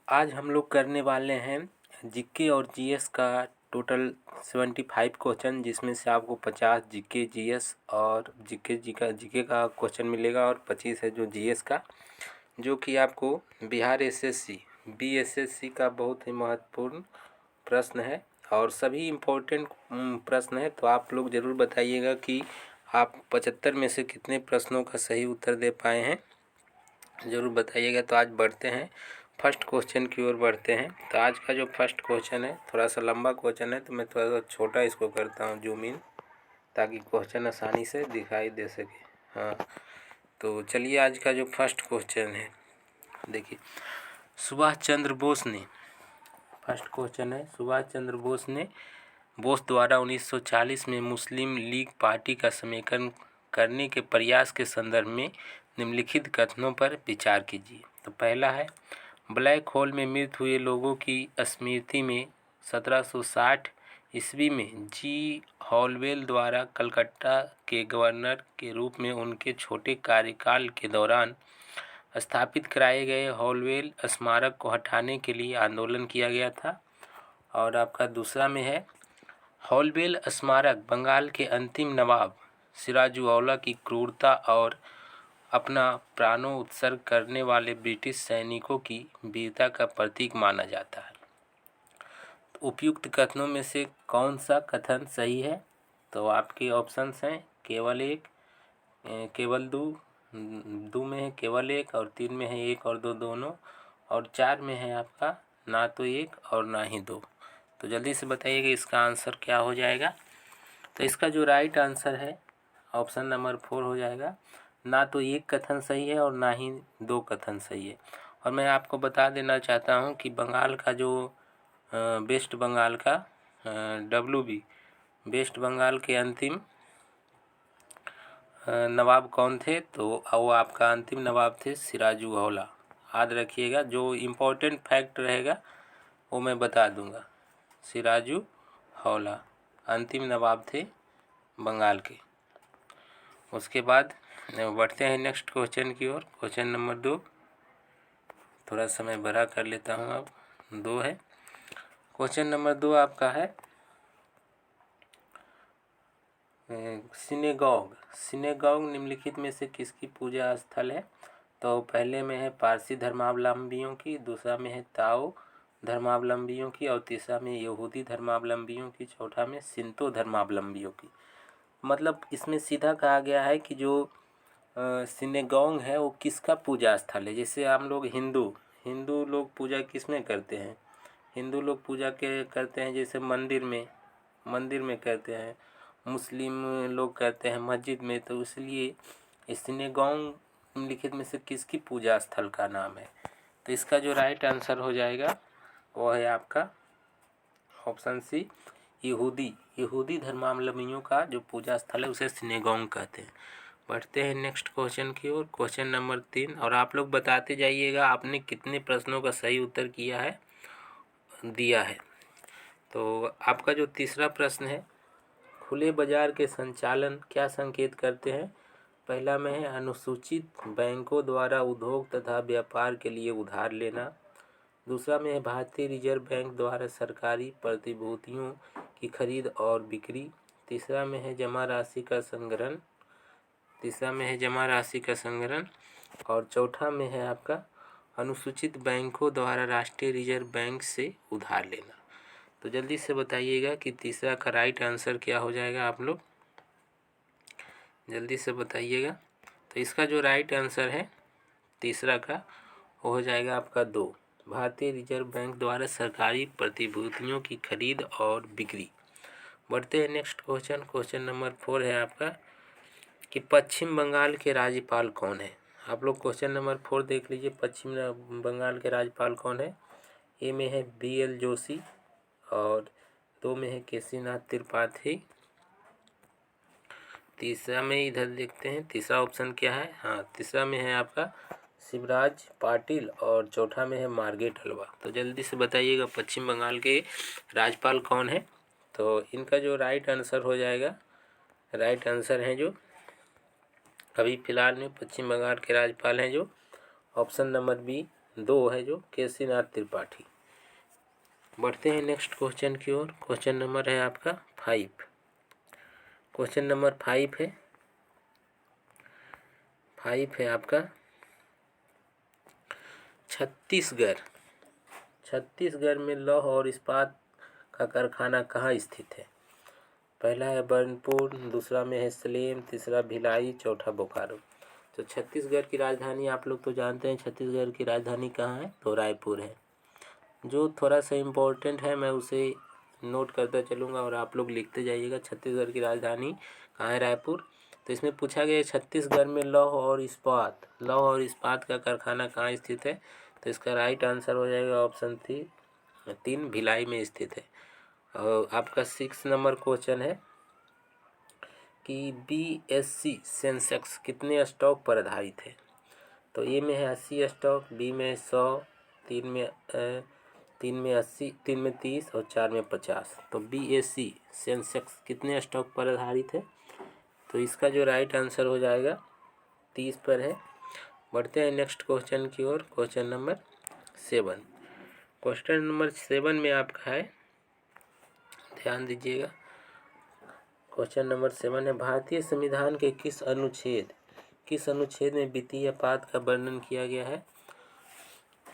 आज हम लोग करने वाले हैं जीके और जीएस का टोटल 75 क्वेश्चन, जिसमें से आपको 50 जीके जीएस और जीके का क्वेश्चन मिलेगा और 25 है जो जीएस का, जो कि आपको बिहार एसएससी बीएसएससी का बहुत ही महत्वपूर्ण प्रश्न है और सभी इम्पोर्टेंट प्रश्न है। तो आप लोग ज़रूर बताइएगा कि आप 75 में से कितने प्रश्नों का सही उत्तर दे पाए हैं, ज़रूर बताइएगा। तो आज बढ़ते हैं फर्स्ट क्वेश्चन की ओर बढ़ते हैं। तो आज का जो फर्स्ट क्वेश्चन है थोड़ा सा लंबा क्वेश्चन है, तो मैं थोड़ा सा छोटा इसको करता हूँ जूम इन, ताकि क्वेश्चन आसानी से दिखाई दे सके। हाँ, तो चलिए आज का जो फर्स्ट क्वेश्चन है, देखिए सुभाष चंद्र बोस ने, फर्स्ट क्वेश्चन है सुभाष चंद्र बोस ने बोस द्वारा 1940 में मुस्लिम लीग पार्टी का समेकन करने के प्रयास के संदर्भ में निम्नलिखित कथनों पर विचार कीजिए। तो पहला है, ब्लैक होल में मृत हुए लोगों की स्मृति में 1760 ईस्वी में जी हॉलवेल द्वारा कलकत्ता के गवर्नर के रूप में उनके छोटे कार्यकाल के दौरान स्थापित कराए गए हॉलवेल स्मारक को हटाने के लिए आंदोलन किया गया था। और आपका दूसरा में है, हॉलवेल स्मारक बंगाल के अंतिम नवाब सिराजुद्दौला की क्रूरता और अपना प्राणों उत्सर्ग करने वाले ब्रिटिश सैनिकों की वीरता का प्रतीक माना जाता है। तो उपयुक्त कथनों में से कौन सा कथन सही है? तो आपके ऑप्शंस हैं केवल एक, केवल दो में है केवल एक, और 3 में है एक और दो दोनों, और 4 में है आपका ना तो एक और ना ही दो। तो जल्दी से बताइएगा इसका आंसर क्या हो जाएगा। तो इसका जो राइट आंसर है ऑप्शन नंबर 4 हो जाएगा। ना तो एक कथन सही है और ना ही दो कथन सही है। और मैं आपको बता देना चाहता हूं कि बंगाल का जो वेस्ट बंगाल का WB वेस्ट बंगाल के अंतिम नवाब कौन थे, तो वो आपका अंतिम नवाब थे सिराजुद्दौला। याद रखिएगा, जो इम्पोर्टेंट फैक्ट रहेगा वो मैं बता दूंगा। सिराजुद्दौला अंतिम नवाब थे बंगाल के। उसके बाद बढ़ते हैं नेक्स्ट क्वेश्चन की ओर। क्वेश्चन नंबर 2, थोड़ा समय बड़ा कर लेता हूँ, अब 2 है। क्वेश्चन नंबर 2 आपका है सिनेगॉग निम्नलिखित में से किसकी पूजा स्थल है? तो पहले में है पारसी धर्मावलंबियों की, दूसरा में है ताओ धर्मावलंबियों की, और तीसरा में यहूदी धर्मावलंबियों की, चौथा में सिंतो धर्मावलंबियों की। मतलब इसमें सीधा कहा गया है कि जो सिनेगॉग है वो किसका पूजा स्थल है। जैसे हम लोग हिंदू लोग पूजा किस में करते हैं? हिंदू लोग पूजा करते हैं जैसे मंदिर में करते हैं, मुस्लिम लोग करते हैं मस्जिद में। तो इसलिए इस सिनेगॉग निम्नलिखित में से किसकी पूजा स्थल का नाम है? तो इसका जो राइट आंसर हो जाएगा वो है आपका ऑप्शन सी, यहूदी धर्मावलंबियों का जो पूजा स्थल है उसे सिनेगॉग कहते हैं। बढ़ते हैं नेक्स्ट क्वेश्चन की ओर। क्वेश्चन नंबर 3, और आप लोग बताते जाइएगा आपने कितने प्रश्नों का सही उत्तर दिया है। तो आपका जो तीसरा प्रश्न है, खुले बाजार के संचालन क्या संकेत करते हैं? पहला में है अनुसूचित बैंकों द्वारा उद्योग तथा व्यापार के लिए उधार लेना, दूसरा में है भारतीय रिजर्व बैंक द्वारा सरकारी प्रतिभूतियों की खरीद और बिक्री, तीसरा में है जमा राशि का संग्रहण, और चौथा में है आपका अनुसूचित बैंकों द्वारा राष्ट्रीय रिजर्व बैंक से उधार लेना। तो जल्दी से बताइएगा कि तीसरा का राइट आंसर क्या हो जाएगा, आप लोग जल्दी से बताइएगा। तो इसका जो राइट आंसर है तीसरा का वो हो जाएगा आपका 2, भारतीय रिजर्व बैंक द्वारा सरकारी प्रतिभूतियों की खरीद और बिक्री। बढ़ते हैं नेक्स्ट क्वेश्चन। क्वेश्चन नंबर 4 है आपका कि पश्चिम बंगाल के राज्यपाल कौन है? आप लोग क्वेश्चन नंबर 4 देख लीजिए, पश्चिम बंगाल के राज्यपाल कौन है? ए में है BL जोशी, और 2 में है केसीनाथ त्रिपाठी, तीसरा में इधर देखते हैं तीसरा ऑप्शन क्या है। हाँ, तीसरा में है आपका शिवराज पाटिल, और चौथा में है मार्गरेट हलवा। तो जल्दी से बताइएगा पश्चिम बंगाल के राज्यपाल कौन है? तो इनका जो राइट आंसर हो जाएगा, राइट आंसर है जो अभी फ़िलहाल में पश्चिम बंगाल के राज्यपाल हैं जो ऑप्शन नंबर बी 2 है जो केसीनाथ त्रिपाठी। बढ़ते हैं नेक्स्ट क्वेश्चन की ओर। क्वेश्चन नंबर है आपका 5। क्वेश्चन नंबर 5 है आपका छत्तीसगढ़ में लौह और इस्पात का कारखाना कहाँ स्थित है? पहला है बर्नपुर, दूसरा में है सलेम, तीसरा भिलाई, चौथा बोकारो। तो छत्तीसगढ़ की राजधानी आप लोग तो जानते हैं, छत्तीसगढ़ की राजधानी कहाँ है? तो रायपुर है। जो थोड़ा सा इम्पोर्टेंट है मैं उसे नोट करता चलूँगा और आप लोग लिखते जाइएगा। छत्तीसगढ़ की राजधानी कहाँ है? रायपुर। तो इसमें पूछा गया छत्तीसगढ़ में लौह और इस्पात का कारखाना कहाँ स्थित है? तो इसका राइट आंसर हो जाएगा ऑप्शन 3 भिलाई में स्थित है। और आपका 6 नंबर क्वेश्चन है कि BSE सेंसेक्स कितने स्टॉक पर आधारित है? तो ए में है 80 स्टॉक, बी में 100, तीन में 80, 3 में 30 और 4 में 50। तो BSE सेंसेक्स कितने स्टॉक पर आधारित है? तो इसका जो राइट आंसर हो जाएगा 30 पर है। बढ़ते हैं नेक्स्ट क्वेश्चन की ओर। Question number 7। क्वेश्चन नंबर 7 में आपका है, ध्यान दीजिएगा। क्वेश्चन नंबर 7 है भारतीय संविधान के किस अनुच्छेद में वित्तीय पात का वर्णन किया गया है?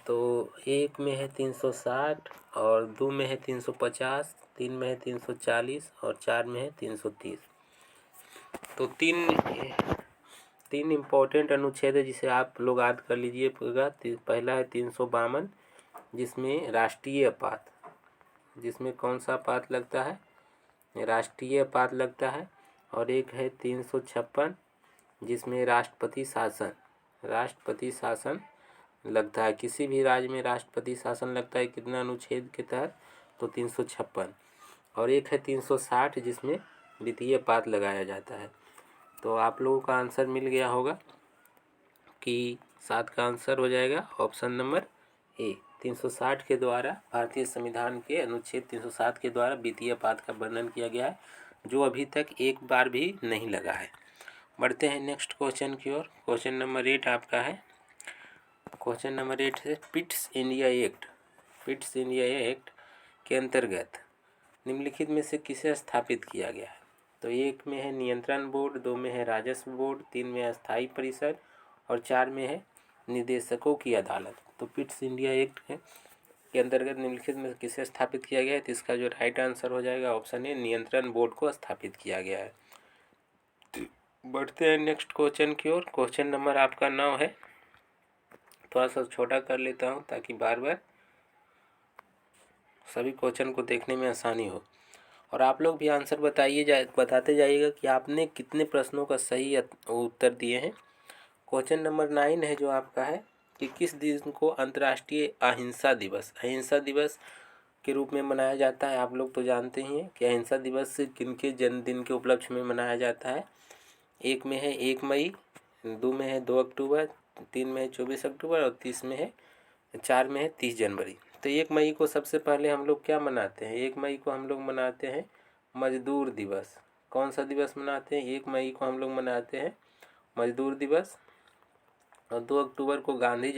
तो 1 में है 360 और 2 में है 350, 3 में है 340 और 4 में है 330। तो तीन इम्पोर्टेंट अनुच्छेद है जिसे आप लोग याद कर लीजिएगा। पहला है 352 जिसमें राष्ट्रीय पात, जिसमें कौन सा पात लगता है? राष्ट्रीय पात लगता है। और एक है 356 जिसमें राष्ट्रपति शासन लगता है। किसी भी राज्य में राष्ट्रपति शासन लगता है कितना अनुच्छेद के तहत? तो 356। और एक है 360 जिसमें वित्तीय पात लगाया जाता है। तो आप लोगों का आंसर मिल गया होगा कि 7 का आंसर हो जाएगा ऑप्शन नंबर ए। 360 के द्वारा भारतीय संविधान के अनुच्छेद 360 के द्वारा वित्तीय पात का वर्णन किया गया है, जो अभी तक एक बार भी नहीं लगा है। बढ़ते हैं नेक्स्ट क्वेश्चन की ओर। क्वेश्चन नंबर 8 आपका है। क्वेश्चन नंबर 8 है पिट्स इंडिया एक्ट के अंतर्गत निम्नलिखित में से किसे स्थापित किया गया है? तो 1 में है नियंत्रण बोर्ड, 2 में है राजस्व बोर्ड, 3 में है स्थायी परिषद और 4 में है निदेशकों की अदालत। तो पिट्स इंडिया एक्ट के अंतर्गत निम्नलिखित में किसे स्थापित किया गया है? तो इसका जो राइट आंसर हो जाएगा ऑप्शन ए, नियंत्रण बोर्ड को स्थापित किया गया है। बढ़ते हैं नेक्स्ट क्वेश्चन की ओर। क्वेश्चन नंबर आपका 9 है। थोड़ा सा छोटा कर लेता हूँ ताकि बार बार सभी क्वेश्चन को देखने में आसानी हो। और आप लोग भी आंसर बताते जाइएगा कि आपने कितने प्रश्नों का सही उत्तर दिए हैं। क्वेश्चन नंबर 9 है जो आपका है कि किस दिन को अंतर्राष्ट्रीय अहिंसा दिवस के रूप में मनाया जाता है? आप लोग तो जानते ही हैं कि अहिंसा दिवस किनके जन्मदिन के उपलक्ष्य में मनाया जाता है। 1 में है 1 मई, 2 में है 2 अक्टूबर, 3 में है 24 अक्टूबर और 4 में है 30 जनवरी। तो 1 मई को सबसे पहले हम लोग क्या मनाते हैं? 1 मई को हम लोग मनाते हैं मजदूर दिवस। कौन सा दिवस मनाते हैं? 1 मई को हम लोग मनाते हैं मजदूर दिवस। और 2 अक्टूबर को गांधी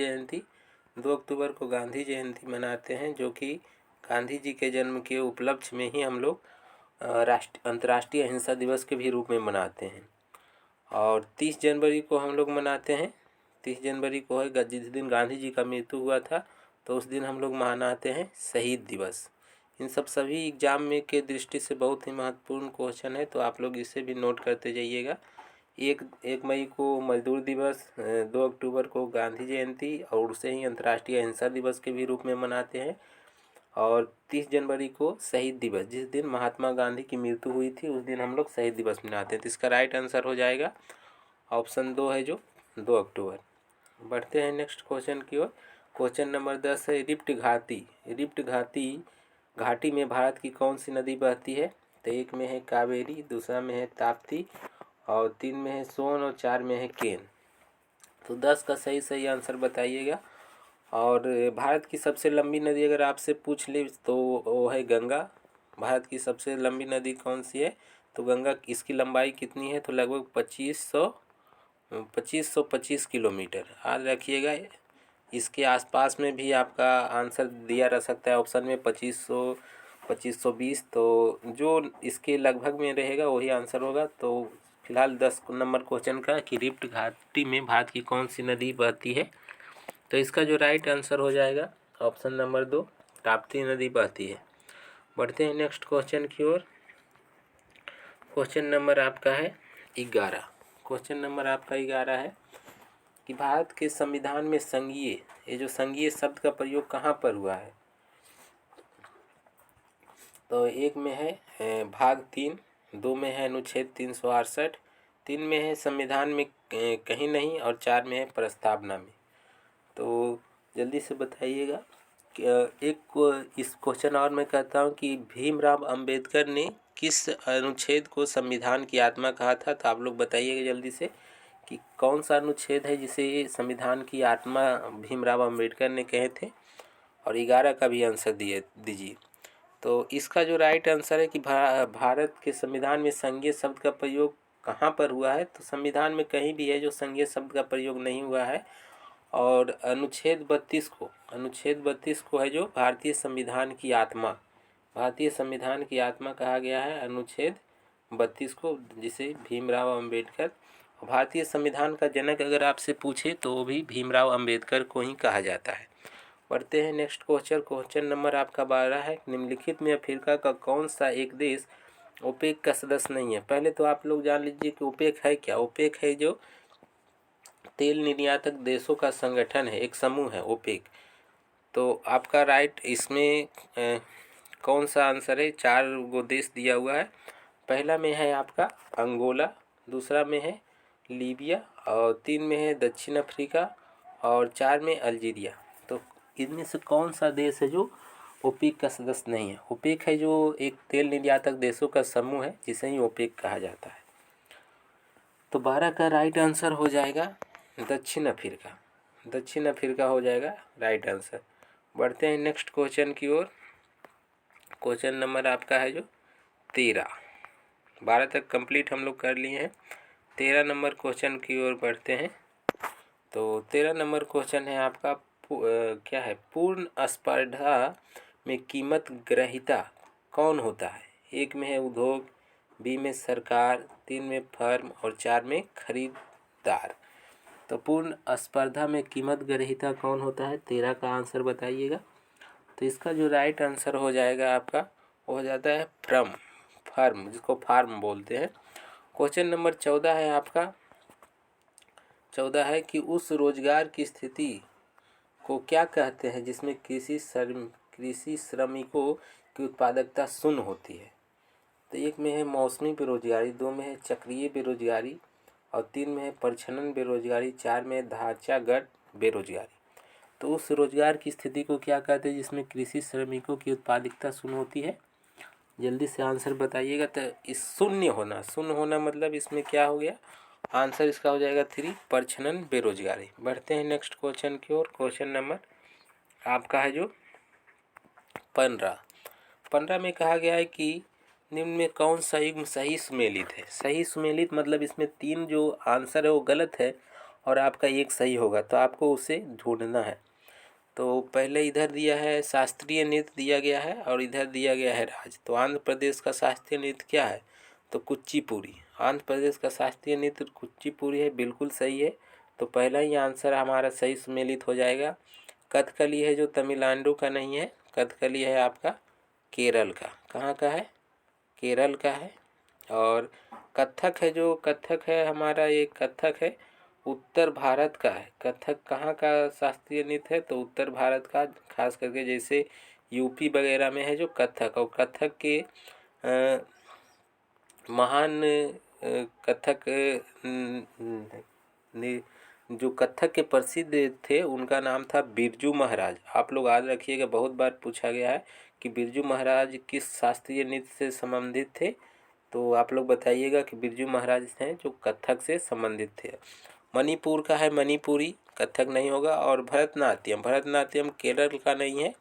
जयंती मनाते हैं, जो कि गांधी जी के जन्म के उपलक्ष्य में ही हम लोग अंतर्राष्ट्रीय अहिंसा दिवस के भी रूप में मनाते हैं। और 30 जनवरी को हम लोग मनाते हैं, 30 जनवरी को है जिस दिन गांधी जी का मृत्यु हुआ था, तो उस दिन हम लोग मनाते हैं शहीद दिवस। इन सभी एग्जाम में के दृष्टि से बहुत ही महत्वपूर्ण क्वेश्चन है, तो आप लोग इसे भी नोट करते जाइएगा। 1 मई को मजदूर दिवस, 2 अक्टूबर को गांधी जयंती और उसे ही अंतर्राष्ट्रीय अहिंसा दिवस के भी रूप में मनाते हैं। और 30 जनवरी को शहीद दिवस, जिस दिन महात्मा गांधी की मृत्यु हुई थी उस दिन हम लोग शहीद दिवस मनाते हैं। तो इसका राइट आंसर हो जाएगा ऑप्शन 2 है जो 2 अक्टूबर। बढ़ते हैं नेक्स्ट क्वेश्चन की ओर। क्वेश्चन नंबर 10 है रिफ्ट घाटी में भारत की कौन सी नदी बहती है? तो 1 में है कावेरी, दूसरा में है ताप्ती और 3 में है सोन और 4 में है केन। तो 10 का सही आंसर बताइएगा। और भारत की सबसे लंबी नदी अगर आपसे पूछ ले तो वो है गंगा। भारत की सबसे लंबी नदी कौन सी है? तो गंगा। इसकी लंबाई कितनी है? तो लगभग 2525 किलोमीटर। याद रखिएगा, इसके आसपास में भी आपका आंसर दिया रह सकता है ऑप्शन में 2500 2520, तो जो इसके लगभग में रहेगा वही आंसर होगा। तो फिलहाल 10 नंबर क्वेश्चन का कि रिफ्ट घाटी में भारत की कौन सी नदी बहती है, तो इसका जो राइट आंसर हो जाएगा ऑप्शन नंबर 2, ताप्ती नदी बहती है। बढ़ते हैं नेक्स्ट क्वेश्चन की ओर। क्वेश्चन नंबर आपका है 11। क्वेश्चन नंबर आपका 11 है कि भारत के संविधान में संघीय, ये जो संघीय शब्द का प्रयोग कहाँ पर हुआ है, तो एक में है भाग 3, 2 में है अनुच्छेद 368, 3 में है संविधान में कहीं नहीं, और 4 में है प्रस्तावना में। तो जल्दी से बताइएगा। इस क्वेश्चन और मैं कहता हूँ कि भीमराव अंबेडकर ने किस अनुच्छेद को संविधान की आत्मा कहा था, तो आप लोग बताइएगा जल्दी से कि कौन सा अनुच्छेद है जिसे संविधान की आत्मा भीमराव अंबेडकर ने कहे थे, और 11 का भी आंसर दीजिए। तो इसका जो राइट आंसर है कि भारत के संविधान में संघीय शब्द का प्रयोग कहाँ पर हुआ है, तो संविधान में कहीं भी है जो संघीय शब्द का प्रयोग नहीं हुआ है। और अनुच्छेद 32 को है जो भारतीय संविधान की आत्मा, भारतीय संविधान की आत्मा कहा गया है अनुच्छेद 32 को, जिसे भीमराव अंबेडकर, भारतीय संविधान का जनक अगर आपसे पूछे तो वो भी भीमराव अंबेडकर को ही कहा जाता है। बढ़ते हैं नेक्स्ट क्वेश्चन। क्वेश्चन नंबर आपका 12 है, निम्नलिखित में अफ्रीका का कौन सा एक देश ओपेक का सदस्य नहीं है। पहले तो आप लोग जान लीजिए कि ओपेक है क्या। ओपेक है जो तेल निर्यातक देशों का संगठन है, एक समूह है ओपेक। तो आपका राइट इसमें कौन सा आंसर है, 4 गो देश दिया हुआ है। पहला में है आपका अंगोला, दूसरा में है लीबिया, और 3 में है दक्षिण अफ्रीका, और 4 में अल्जीरिया। तो इनमें से कौन सा देश है जो ओपेक का सदस्य नहीं है। ओपेक है जो एक तेल निर्यातक देशों का समूह है, जिसे ही ओपेक कहा जाता है। तो 12 का राइट आंसर हो जाएगा दक्षिण अफ्रीका, दक्षिण अफ्रीका हो जाएगा राइट आंसर। बढ़ते हैं नेक्स्ट क्वेश्चन की ओर। क्वेश्चन नंबर आपका है जो 13, 12 तक कंप्लीट हम लोग कर लिए हैं। 13 नंबर क्वेश्चन की ओर बढ़ते हैं। तो 13 नंबर क्वेश्चन है आपका क्या है, पूर्ण स्पर्धा में कीमत ग्रहीता कौन होता है। एक में है उद्योग, बी में सरकार, 3 में फर्म, और 4 में खरीदार। तो पूर्ण स्पर्धा में कीमत ग्रहीता कौन होता है, 13 का आंसर बताइएगा। तो इसका जो राइट आंसर हो जाएगा आपका, वो हो जाता है फर्म, जिसको फार्म बोलते हैं। क्वेश्चन नंबर 14 है आपका, 14 है कि उस रोजगार की स्थिति को क्या कहते हैं जिसमें कृषि श्रमिकों की उत्पादकता शून्य होती है। तो एक में है मौसमी बेरोजगारी, 2 में है चक्रीय बेरोजगारी, और 3 में है परिच्छन बेरोजगारी, 4 में है ढांचागत बेरोजगारी। तो उस रोजगार की स्थिति को क्या कहते हैं जिसमें कृषि श्रमिकों की उत्पादकता शून्य होती है। जल्दी से आंसर बताइएगा। तो इस शून्य होना मतलब इसमें क्या हो गया, आंसर इसका हो जाएगा 3, परिच्छन बेरोजगारी। बढ़ते हैं नेक्स्ट क्वेश्चन की ओर। क्वेश्चन नंबर आपका है जो 15 में कहा गया है कि निम्न में कौन सा युग्म सही सुमेलित है। सही सुमेलित मतलब इसमें 3 जो आंसर है वो गलत है और आपका एक सही होगा, तो आपको उसे ढूंढना है। तो पहले इधर दिया है शास्त्रीय नृत्य दिया गया है, और इधर दिया गया है राज। तो आंध्र प्रदेश का शास्त्रीय नृत्य क्या है, तो कुचिपुड़ी। आंध्र प्रदेश का शास्त्रीय नृत्य कुचिपुड़ी है, बिल्कुल सही है। तो पहला ही आंसर हमारा सही सुमेलित हो जाएगा। कथकली है जो तमिलनाडु का नहीं है, कथकली है आपका केरल का। कहाँ का है, केरल का है। और कथक है जो कथक है हमारा, ये कथक है उत्तर भारत का है। कथक कहाँ का शास्त्रीय नृत्य है, तो उत्तर भारत का, खास करके जैसे यूपी वगैरह में है जो कथक। और कथक के महान कथक जो कथक के प्रसिद्ध थे उनका नाम था बिरजू महाराज। आप लोग याद रखिएगा, बहुत बार पूछा गया है कि बिरजू महाराज किस शास्त्रीय नृत्य से संबंधित थे। तो आप लोग बताइएगा कि बिरजू महाराज हैं जो कथक से संबंधित थे। मणिपुर का है मणिपुरी, कथक नहीं होगा। और भरतनाट्यम केरल का नहीं है,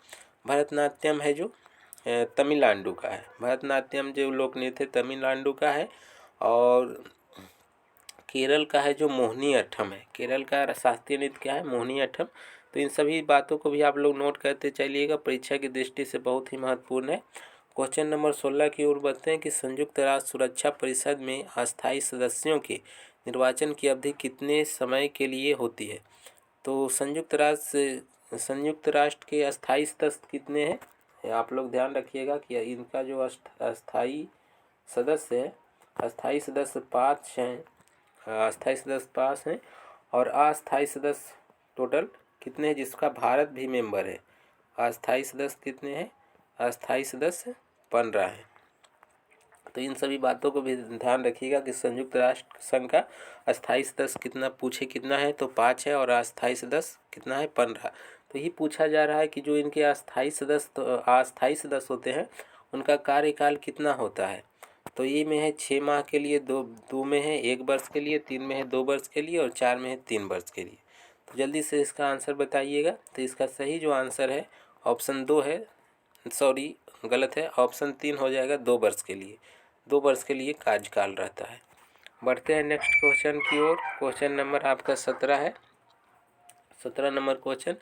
भरतनाट्यम है जो तमिलनाडु का है। भरतनाट्यम जो लोक नृत्य तमिलनाडु का है। और केरल का है जो मोहिनी अट्टम है। केरल का शास्त्रीय नृत्य क्या है, मोहिनी अट्टम। तो इन सभी बातों को भी आप लोग नोट करते चलिएगा, परीक्षा की दृष्टि से बहुत ही महत्वपूर्ण है। क्वेश्चन नंबर 16 की ओर बढ़ते हैं कि संयुक्त राष्ट्र सुरक्षा परिषद में अस्थायी सदस्यों के निर्वाचन की अवधि कितने समय के लिए होती है। तो संयुक्त राष्ट्र के अस्थायी सदस्य कितने हैं, आप लोग ध्यान रखिएगा कि इनका जो अस्थायी सदस्य है, अस्थायी सदस्य 5 हैं, अस्थायी सदस्य 5 हैं और अस्थायी सदस्य टोटल कितने हैं, जिसका भारत भी मेंबर है। अस्थायी सदस्य कितने हैं, अस्थायी सदस्य 15 हैं। तो इन सभी बातों को भी ध्यान रखिएगा कि संयुक्त राष्ट्र संघ का अस्थायी सदस्य कितना पूछे, कितना है तो 5 है और अस्थायी सदस्य कितना है 15। तो यही पूछा जा रहा है कि जो इनके अस्थायी सदस्य होते हैं उनका कार्यकाल कितना होता है। तो ये में है 6 माह के लिए, दो में है 1 वर्ष के लिए, 3 में है 2 वर्ष के लिए और 4 में है 3 वर्ष के लिए। तो जल्दी से इसका आंसर बताइएगा। तो इसका सही जो आंसर है ऑप्शन 2 है, सॉरी गलत है, ऑप्शन 3 हो जाएगा 2 वर्ष के लिए। 2 वर्ष के लिए कार्यकाल रहता है। बढ़ते हैं नेक्स्ट क्वेश्चन की ओर। क्वेश्चन नंबर आपका 17 है। 17 नंबर क्वेश्चन,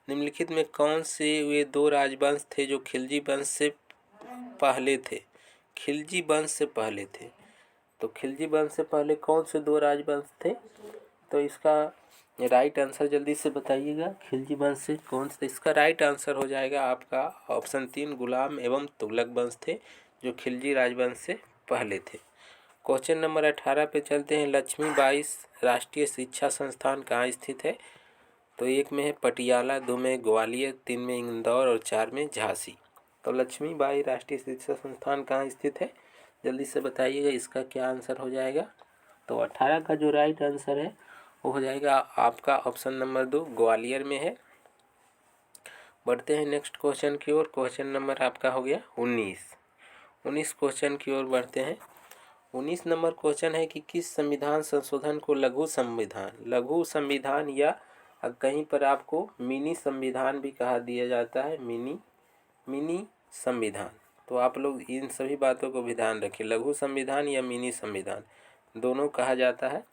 निम्नलिखित में कौन से वे 2 राजवंश थे जो खिलजी वंश से पहले थे। खिलजी वंश से पहले थे, तो खिलजी वंश से पहले कौन से 2 राजवंश थे। तो इसका राइट आंसर जल्दी से बताइएगा, खिलजी वंश से कौन से। इसका राइट आंसर हो जाएगा आपका ऑप्शन 3, गुलाम एवं तुगलक वंश थे जो खिलजी राजवंश से पहले थे। क्वेश्चन नंबर 18 पे चलते हैं। लक्ष्मीबाई राष्ट्रीय शिक्षा संस्थान कहाँ स्थित है। तो 1 में है पटियाला, 2 में ग्वालियर, 3 में इंदौर और 4 में झांसी। तो लक्ष्मीबाई राष्ट्रीय शिक्षा संस्थान कहाँ स्थित है, जल्दी से बताइएगा, इसका क्या आंसर हो जाएगा। तो 18 का जो राइट आंसर है वो हो जाएगा आपका ऑप्शन नंबर 2, ग्वालियर में है। बढ़ते हैं नेक्स्ट क्वेश्चन की ओर। क्वेश्चन नंबर आपका हो गया 19 क्वेश्चन की ओर बढ़ते हैं। 19 नंबर क्वेश्चन है कि किस संविधान संशोधन को लघु संविधान या कहीं पर आपको मिनी संविधान भी कहा दिया जाता है, मिनी संविधान। तो आप लोग इन सभी बातों को भी ध्यान रखिए, लघु संविधान या मिनी संविधान दोनों कहा जाता है।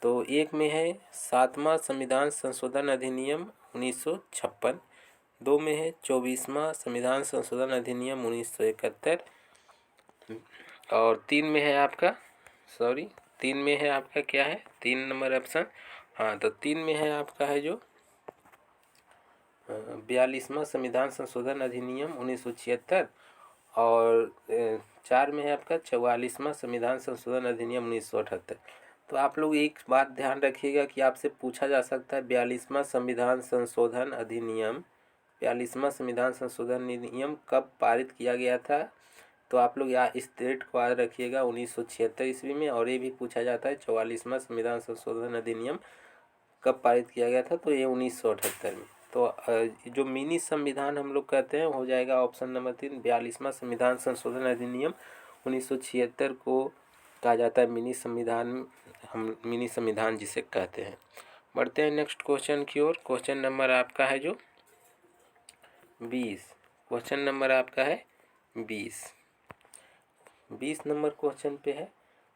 तो 1 में है 7वां संविधान संशोधन अधिनियम 1956, 2 में है 24वां संविधान संशोधन अधिनियम 1971 और 3 में है आपका क्या है, 3 नंबर ऑप्शन, हाँ तो 3 में है आपका है जो 42वां संविधान संशोधन अधिनियम 1976 और 4 में है आपका 44वां संविधान संशोधन अधिनियम 1978। तो आप लोग एक बात ध्यान रखिएगा कि आपसे पूछा जा सकता है 42वां संविधान संशोधन अधिनियम कब पारित किया गया था। तो आप लोग यहाँ इस डेट को याद रखिएगा 1976 ईस्वी में। और ये भी पूछा जाता है 44वां संविधान संशोधन अधिनियम कब पारित किया गया था, तो ये 1978 में। तो जो मिनी संविधान हम लोग कहते हैं हो जाएगा ऑप्शन नंबर 3, 42वां संविधान संशोधन अधिनियम 1976 को कहा जाता है मिनी संविधान, हम मिनी संविधान जिसे कहते हैं। बढ़ते हैं नेक्स्ट क्वेश्चन की ओर। क्वेश्चन नंबर आपका है जो 20, क्वेश्चन नंबर आपका है 20 नंबर क्वेश्चन पे है,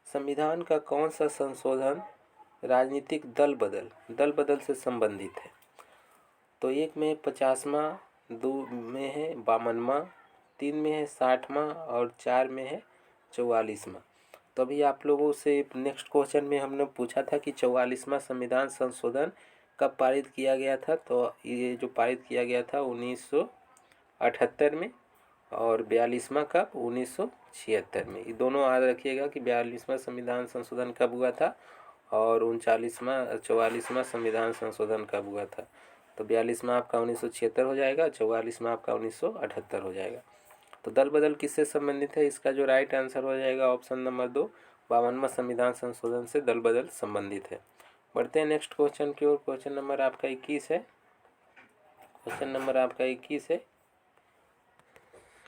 संविधान का कौन सा संशोधन राजनीतिक दल बदल से संबंधित है। तो 1 में 50वां, 2 में है 52वां, 3 में है 60वां और 4 में है 44वां। तो अभी आप लोगों से नेक्स्ट क्वेश्चन में हमने पूछा था कि 44वां संविधान संशोधन कब पारित किया गया था। तो ये जो पारित किया गया था 1978 में और 42वां कब 1976 में। ये दोनों याद रखिएगा कि 42वां संविधान संशोधन कब हुआ था और 44वां संविधान संशोधन कब हुआ था। तो 42वां आपका 1976 हो जाएगा, 44वां आपका 1978 हो जाएगा। तो दल बदल किससे संबंधित है, इसका जो राइट आंसर हो जाएगा ऑप्शन नंबर 2, 52वां संविधान संशोधन से दल बदल संबंधित है। बढ़ते हैं नेक्स्ट क्वेश्चन की ओर। क्वेश्चन नंबर आपका 21 है। क्वेश्चन नंबर आपका 21 है,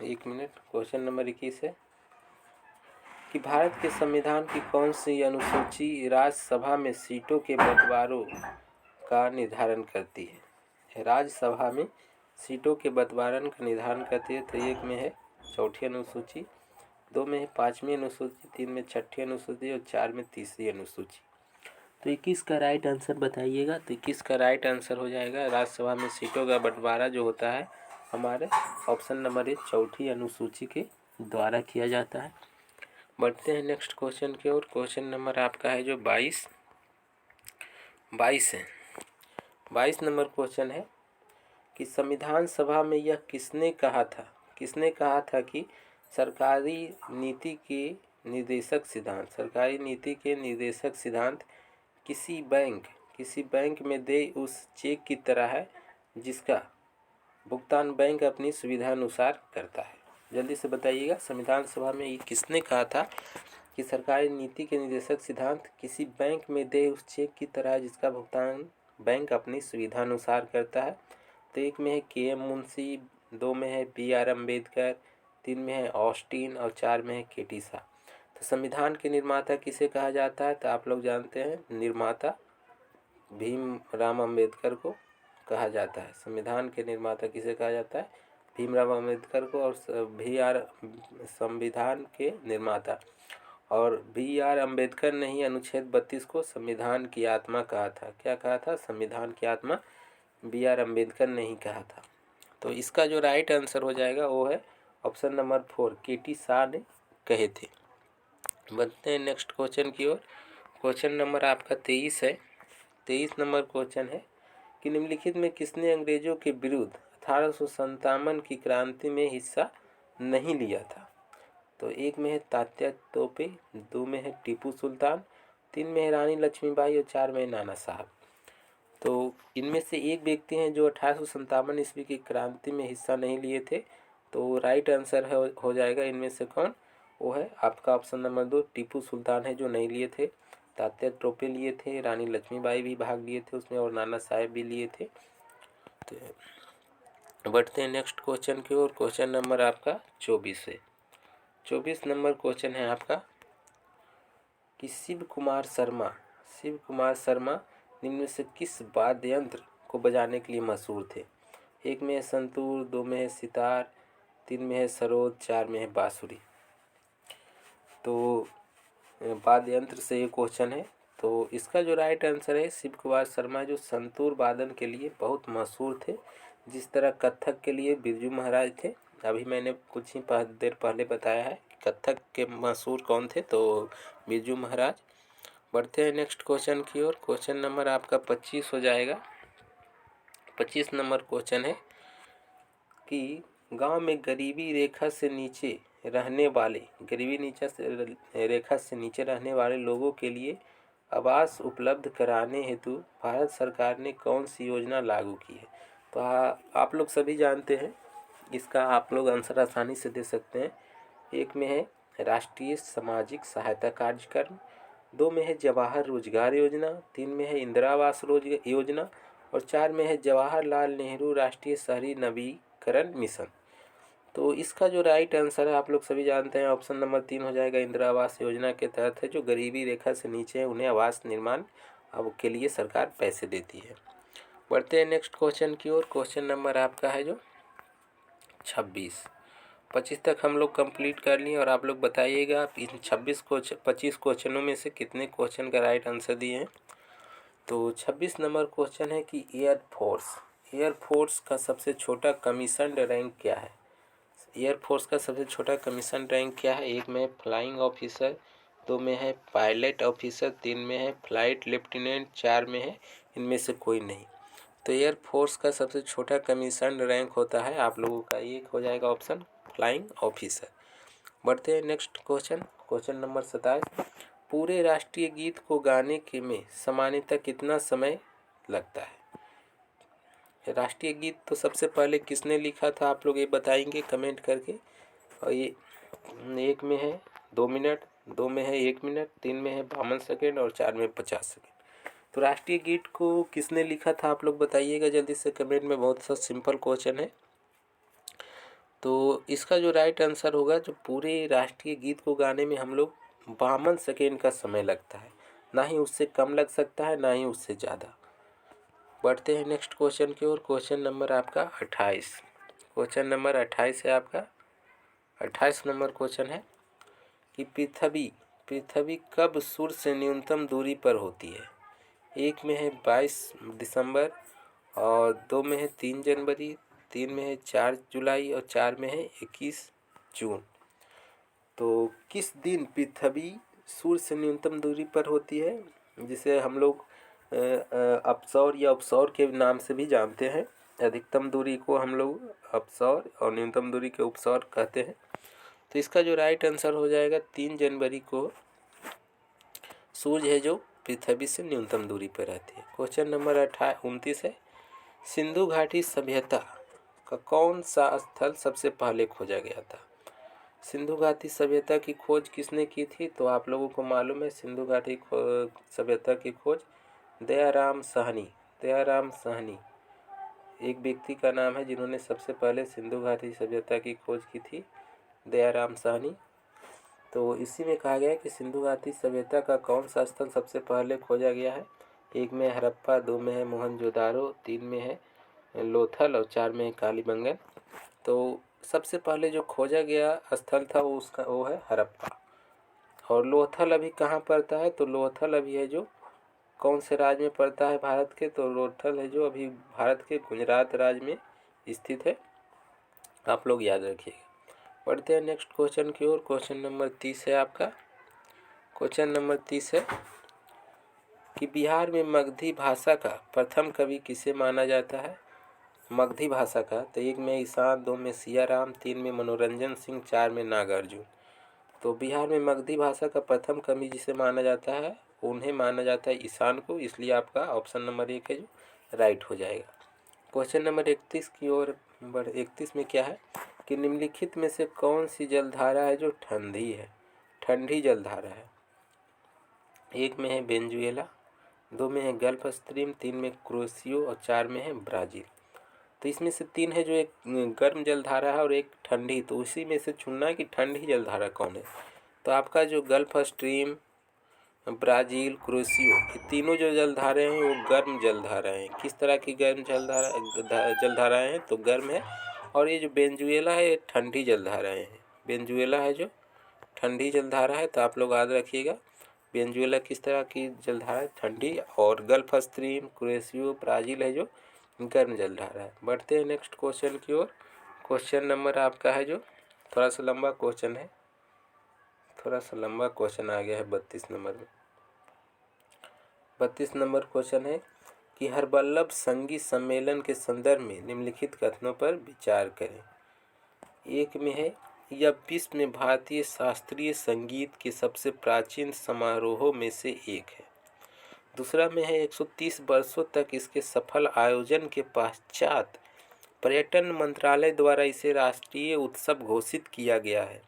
1 मिनट। क्वेश्चन नंबर 21 है कि भारत के संविधान की कौन सी अनुसूची राज्यसभा में सीटों के बंटवारों का निर्धारण करती है। राज्यसभा में सीटों के बंटवारण का निर्धारण करती है। तो 1 में है 4ठी अनुसूची, 2 में है 5वीं अनुसूची, 3 में 6ठी अनुसूची और 4 में 3री अनुसूची। तो 21 का राइट आंसर बताइएगा। तो 21 का राइट आंसर हो जाएगा राज्यसभा में सीटों का बंटवारा जो होता है हमारे ऑप्शन नंबर 1 चौथी अनुसूची के द्वारा किया जाता है। बढ़ते हैं नेक्स्ट क्वेश्चन की ओर। क्वेश्चन नंबर आपका है जो 22 है। 22 नंबर क्वेश्चन है कि संविधान सभा में यह किसने कहा था कि सरकारी नीति के निर्देशक सिद्धांत किसी बैंक में दे उस चेक की तरह है जिसका भुगतान बैंक अपनी सुविधानुसार करता है। जल्दी से बताइएगा, संविधान सभा में ये किसने कहा था कि सरकारी नीति के निर्देशक सिद्धांत किसी बैंक में दे उस चेक की तरह जिसका भुगतान बैंक अपनी सुविधानुसार करता है। तो 1 में है के.एम. मुंशी, 2 में है बी.आर. अम्बेडकर, 3 में है ऑस्टिन और 4 में है के.टी. शाह। तो संविधान के निर्माता किसे कहा जाता है? तो आप लोग जानते हैं निर्माता भीमराव अम्बेडकर को कहा जाता है। संविधान के निर्माता किसे कहा जाता है? भीमराव अम्बेडकर को। और संविधान के निर्माता और बी.आर. अम्बेडकर ने ही अनुच्छेद 32 को संविधान की आत्मा कहा था। क्या कहा था? संविधान की आत्मा बी.आर. अम्बेडकर ने ही कहा था। तो इसका जो राइट आंसर हो जाएगा वो है ऑप्शन नंबर 4 के.टी. शाह ने कहे थे। बढ़ते हैं नेक्स्ट क्वेश्चन की ओर। क्वेश्चन नंबर आपका 23 है। 23 नंबर क्वेश्चन है कि निम्नलिखित में किसने अंग्रेजों के विरुद्ध 1857 की क्रांति में हिस्सा नहीं लिया था? तो 1 में है तात्या तोपे, 2 में है टीपू सुल्तान, 3 में है रानी लक्ष्मीबाई और 4 में है नाना साहब। तो इनमें से एक व्यक्ति हैं जो 1857 ईस्वी की क्रांति में हिस्सा नहीं लिए थे। तो राइट आंसर हो जाएगा इनमें से कौन? वो है आपका ऑप्शन नंबर 2 टीपू सुल्तान है जो नहीं लिए थे। तात्या टोपे लिए थे, रानी लक्ष्मीबाई भी भाग लिए थे उसमें और नाना साहब भी लिए थे। तो बढ़ते हैं नेक्स्ट क्वेश्चन की ओर। क्वेश्चन नंबर आपका 24 है। 24 नंबर क्वेश्चन है आपका कि शिव कुमार शर्मा निम्न में से किस वाद्य यंत्र को बजाने के लिए मशहूर थे? 1 में है संतूर, 2 में है सितार, 3 में है सरोद, 4 में है बांसुरी। तो वाद्य यंत्र से ये क्वेश्चन है। तो इसका जो राइट आंसर है शिव कुमार शर्मा जो संतूर वादन के लिए बहुत मशहूर थे। जिस तरह कत्थक के लिए बिरजू महाराज थे। अभी मैंने कुछ ही देर पहले बताया है कत्थक के मशहूर कौन थे, तो बिरजू महाराज। बढ़ते हैं नेक्स्ट क्वेश्चन की ओर। क्वेश्चन नंबर आपका 25 हो जाएगा। 25 नंबर क्वेश्चन है कि गांव में गरीबी रेखा से नीचे रहने वाले लोगों के लिए आवास उपलब्ध कराने हेतु भारत सरकार ने कौन सी योजना लागू की है? तो आप लोग सभी जानते हैं, इसका आप लोग आंसर आसानी से दे सकते हैं। 1 में है राष्ट्रीय सामाजिक सहायता कार्यक्रम, 2 में है जवाहर रोजगार योजना, 3 में है इंदिरा आवास योजना और 4 में है जवाहरलाल नेहरू राष्ट्रीय शहरी नवीकरण मिशन। तो इसका जो राइट आंसर है आप लोग सभी जानते हैं ऑप्शन नंबर 3 हो जाएगा। इंदिरा आवास योजना के तहत है जो गरीबी रेखा से नीचे है उन्हें आवास निर्माण अब के लिए सरकार पैसे देती है। बढ़ते हैं नेक्स्ट क्वेश्चन की ओर। क्वेश्चन नंबर आपका है जो 26। 25 तक हम लोग कंप्लीट कर लिए और आप लोग बताइएगा इन 25 क्वेश्चनों में से कितने क्वेश्चन का राइट आंसर दिए हैं। तो 26 नंबर क्वेश्चन है कि एयरफोर्स का सबसे छोटा कमीशन रैंक क्या है? एयरफोर्स का सबसे छोटा कमीशन रैंक क्या है? 1 में फ्लाइंग ऑफिसर, 2 में है पायलट ऑफिसर, 3 में है फ्लाइट लेफ्टिनेंट, 4 में है इनमें से कोई नहीं। तो एयरफोर्स का सबसे छोटा कमीशन रैंक होता है आप लोगों का एक हो जाएगा ऑप्शन फ्लाइंग ऑफिसर। बढ़ते हैं नेक्स्ट क्वेश्चन नंबर 27। पूरे राष्ट्रीय गीत को गाने के में सामान्यतः कितना समय लगता है? राष्ट्रीय गीत तो सबसे पहले किसने लिखा था आप लोग ये बताएंगे कमेंट करके। और ये 1 में है 2 मिनट, 2 में है 1 मिनट, 3 में है 52 सेकेंड और 4 में 50 सेकेंड। तो राष्ट्रीय गीत को किसने लिखा था आप लोग बताइएगा जल्दी से कमेंट में। बहुत सा सिंपल क्वेश्चन है। तो इसका जो राइट आंसर होगा जो पूरे राष्ट्रीय गीत को गाने में हम लोग 52 सेकेंड का समय लगता है, ना ही उससे कम लग सकता है ना ही उससे ज़्यादा। बढ़ते हैं नेक्स्ट क्वेश्चन की ओर। क्वेश्चन नंबर आपका 28। क्वेश्चन नंबर 28 है आपका। 28 नंबर क्वेश्चन है कि पृथ्वी कब सूर्य से न्यूनतम दूरी पर होती है? एक में है 22 दिसंबर, और 2 में है 3 जनवरी, 3 में है 4 जुलाई, और 4 में है 21 जून। तो किस दिन पृथ्वी सूर्य से न्यूनतम दूरी पर होती है, जिसे हम लोग अपसौर या उपसौर के नाम से भी जानते हैं। अधिकतम दूरी को हम लोग अपसौर और न्यूनतम दूरी के उपसौर कहते हैं। तो इसका जो राइट आंसर हो जाएगा, 3 जनवरी को सूर्य है जो पृथ्वी से न्यूनतम दूरी पर रहती है। क्वेश्चन नंबर 29 है, सिंधु घाटी सभ्यता का कौन सा स्थल सबसे पहले खोजा गया था। सिंधु घाटी सभ्यता की खोज किसने की थी, तो आप लोगों को मालूम है सिंधु घाटी सभ्यता की खोज दयाराम साहनी। दयाराम साहनी एक व्यक्ति का नाम है जिन्होंने सबसे पहले सिंधु घाटी सभ्यता की खोज की थी, दयाराम साहनी। तो इसी में कहा गया है कि सिंधु घाटी सभ्यता का कौन सा स्थल सबसे पहले खोजा गया है। एक में हड़प्पा, 2 में है मोहनजोदारो, 3 में है लोथल, और 4 में है कालीबंगन। तो सबसे पहले जो खोजा गया स्थल था वो है हड़प्पा। और लोथल अभी कहाँ पड़ता है, तो लोथल अभी है जो कौन से राज्य में पड़ता है भारत के, तो लोथल है जो अभी भारत के गुजरात राज्य में स्थित है। आप लोग याद रखिएगा। पढ़ते हैं नेक्स्ट क्वेश्चन की ओर। क्वेश्चन नंबर 30 है आपका। क्वेश्चन नंबर 30 है कि बिहार में मगधी भाषा का प्रथम कवि किसे माना जाता है। मगधी भाषा का, तो 1 में ईशान, 2 में सियाराम, 3 में मनोरंजन सिंह, 4 में नागार्जुन। तो बिहार में मगधी भाषा का प्रथम कवि जिसे माना जाता है, उन्हें माना जाता है ईशान को, इसलिए आपका ऑप्शन नंबर 1 है जो राइट हो जाएगा। क्वेश्चन नंबर 31 की ओर। नंबर 31 में क्या है कि निम्नलिखित में से कौन सी जलधारा है जो ठंडी है, ठंडी जलधारा है। 1 में है वेनेजुएला, 2 में है गल्फ स्ट्रीम, 3 में क्रोशियो, और 4 में है ब्राज़ील। तो इसमें से 3 है जो एक गर्म जलधारा है और एक ठंडी, तो उसी में से चुनना है कि ठंडी जलधारा कौन है। तो आपका जो गल्फ स्ट्रीम, ब्राज़ील, क्रोशियो, ये तीनों जो जलधाराएँ हैं वो गर्म जलधाराएँ हैं। किस तरह की गर्म जलधाराएँ हैं, तो गर्म है। और ये जो वेनेजुएला है ये ठंडी जलधाराएँ हैं। वेनेजुएला है जो ठंडी जलधारा है, तो आप लोग याद रखिएगा वेनेजुएला किस तरह की जलधारा है, ठंडी। और गल्फ स्ट्रीम, क्रोशियो, ब्राज़ील है जो गर्म जलधारा है। बढ़ते हैं नेक्स्ट क्वेश्चन की ओर। क्वेश्चन नंबर आपका है जो थोड़ा सा लंबा क्वेश्चन है, थोड़ा सा लंबा क्वेश्चन आ गया है 32 नंबर में। 32 नंबर क्वेश्चन है कि हरवल्लभ संगीत सम्मेलन के संदर्भ में निम्नलिखित कथनों पर विचार करें। 1 में है यह विश्व में भारतीय शास्त्रीय संगीत के सबसे प्राचीन समारोहों में से एक है। दूसरा में है 130 वर्षों तक इसके सफल आयोजन के पश्चात पर्यटन मंत्रालय द्वारा इसे राष्ट्रीय उत्सव घोषित किया गया है।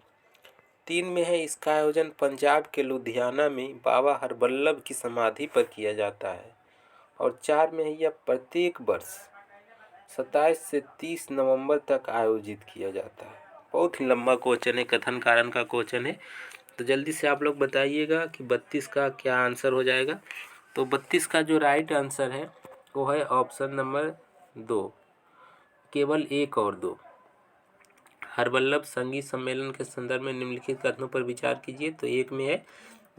3 में है इसका आयोजन पंजाब के लुधियाना में बाबा हरवल्लभ की समाधि पर किया जाता है। और 4 में है यह प्रत्येक वर्ष 27 से 30 नवंबर तक आयोजित किया जाता है। बहुत ही लंबा क्वेश्चन है, कथन कारण का क्वेश्चन है। तो जल्दी से आप लोग बताइएगा कि 32 का क्या आंसर हो जाएगा। तो 32 का जो राइट आंसर है वो है ऑप्शन नंबर 2, केवल 1 और 2। हरवल्लभ संगीत सम्मेलन के संदर्भ में निम्नलिखित कथनों पर विचार कीजिए। तो 1 में है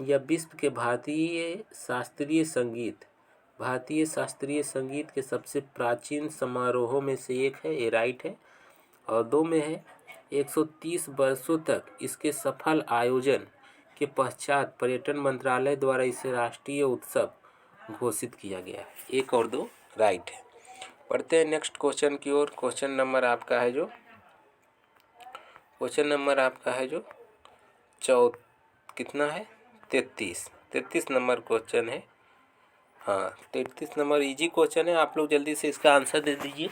यह विश्व के भारतीय शास्त्रीय संगीत के सबसे प्राचीन समारोहों में से एक है, ये राइट है। और 2 में है 130 वर्षों तक इसके सफल आयोजन के पश्चात पर्यटन मंत्रालय द्वारा इसे राष्ट्रीय उत्सव घोषित किया गया है। 1 और 2 राइट है। पढ़ते हैं नेक्स्ट क्वेश्चन की ओर। क्वेश्चन नंबर आपका है जो कितना है 33 नंबर क्वेश्चन है। हाँ 33 नंबर इजी क्वेश्चन है, आप लोग जल्दी से इसका आंसर दे दीजिए।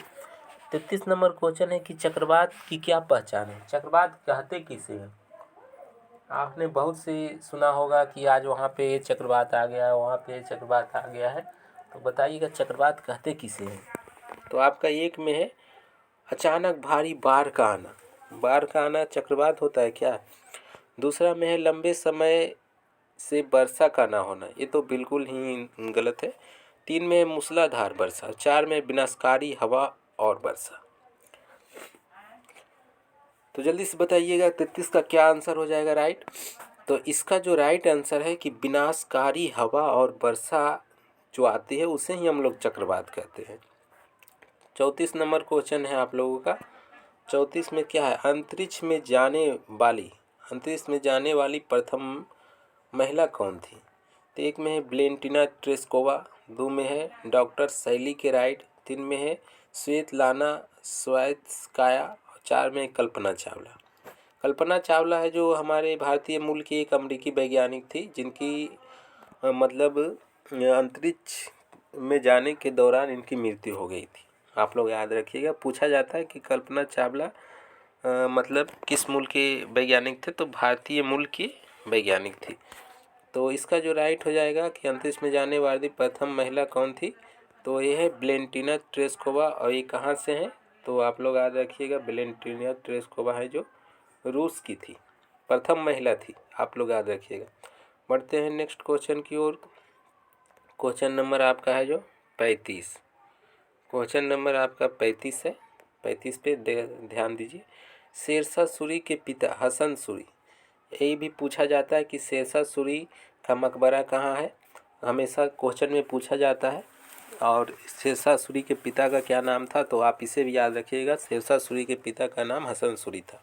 33 नंबर क्वेश्चन है कि चक्रवात की क्या पहचान है, चक्रवात कहते किसे हैं। आपने बहुत से सुना होगा कि आज वहाँ पे ये चक्रवात आ गया है, वहाँ पे चक्रवात आ गया है, तो बताइएगा चक्रवात कहते किसे हैं। तो आपका 1 में है अचानक भारी बाढ़ का आना, बाढ़ का आना चक्रवात होता है क्या। दूसरा में है लंबे समय से वर्षा का ना होना, ये तो बिल्कुल ही गलत है। 3 में है मूसलाधार वर्षा, 4 में विनाशकारी हवा और वर्षा। तो जल्दी से बताइएगा 33 का क्या आंसर हो जाएगा राइट। तो इसका जो राइट आंसर है कि विनाशकारी हवा और वर्षा जो आती है उसे ही हम लोग चक्रवात कहते हैं। 34 नंबर क्वेश्चन है आप लोगों का। 34 में क्या है, अंतरिक्ष में जाने वाली प्रथम महिला कौन थी। तो एक में है वैलेंटिना तेरेस्कोवा, 2 में है डॉक्टर सैली केराइट, 3 में है स्वेतलाना स्वाइत्स्काया, 4 में कल्पना चावला। कल्पना चावला है जो हमारे भारतीय मूल की एक अमेरिकी वैज्ञानिक थी, जिनकी मतलब अंतरिक्ष में जाने के दौरान इनकी मृत्यु हो गई थी। आप लोग याद रखिएगा, पूछा जाता है कि कल्पना चावला मतलब किस मूल के वैज्ञानिक थे, तो भारतीय मूल की वैज्ञानिक थी। तो इसका जो राइट हो जाएगा कि अंतरिक्ष में जाने वाली प्रथम महिला कौन थी, तो ये है वैलेंटिना तेरेस्कोवा। और ये कहाँ से है, तो आप लोग याद रखिएगा वैलेंटिना तेरेस्कोवा है जो रूस की थी, प्रथम महिला थी, आप लोग याद रखिएगा। बढ़ते हैं नेक्स्ट क्वेश्चन की ओर। क्वेश्चन नंबर आपका है जो 35। क्वेश्चन नंबर आपका 35 है। 35 पे ध्यान दीजिए। शेरशाह सूरी के पिता हसन सूरी, यही भी पूछा जाता है कि शेरशाह सूरी का मकबरा कहाँ है, हमेशा क्वेश्चन में पूछा जाता है। और शेरशाह सूरी के पिता का क्या नाम था, तो आप इसे भी याद रखिएगा। शेरशाह सूरी के पिता का नाम हसन सूरी था।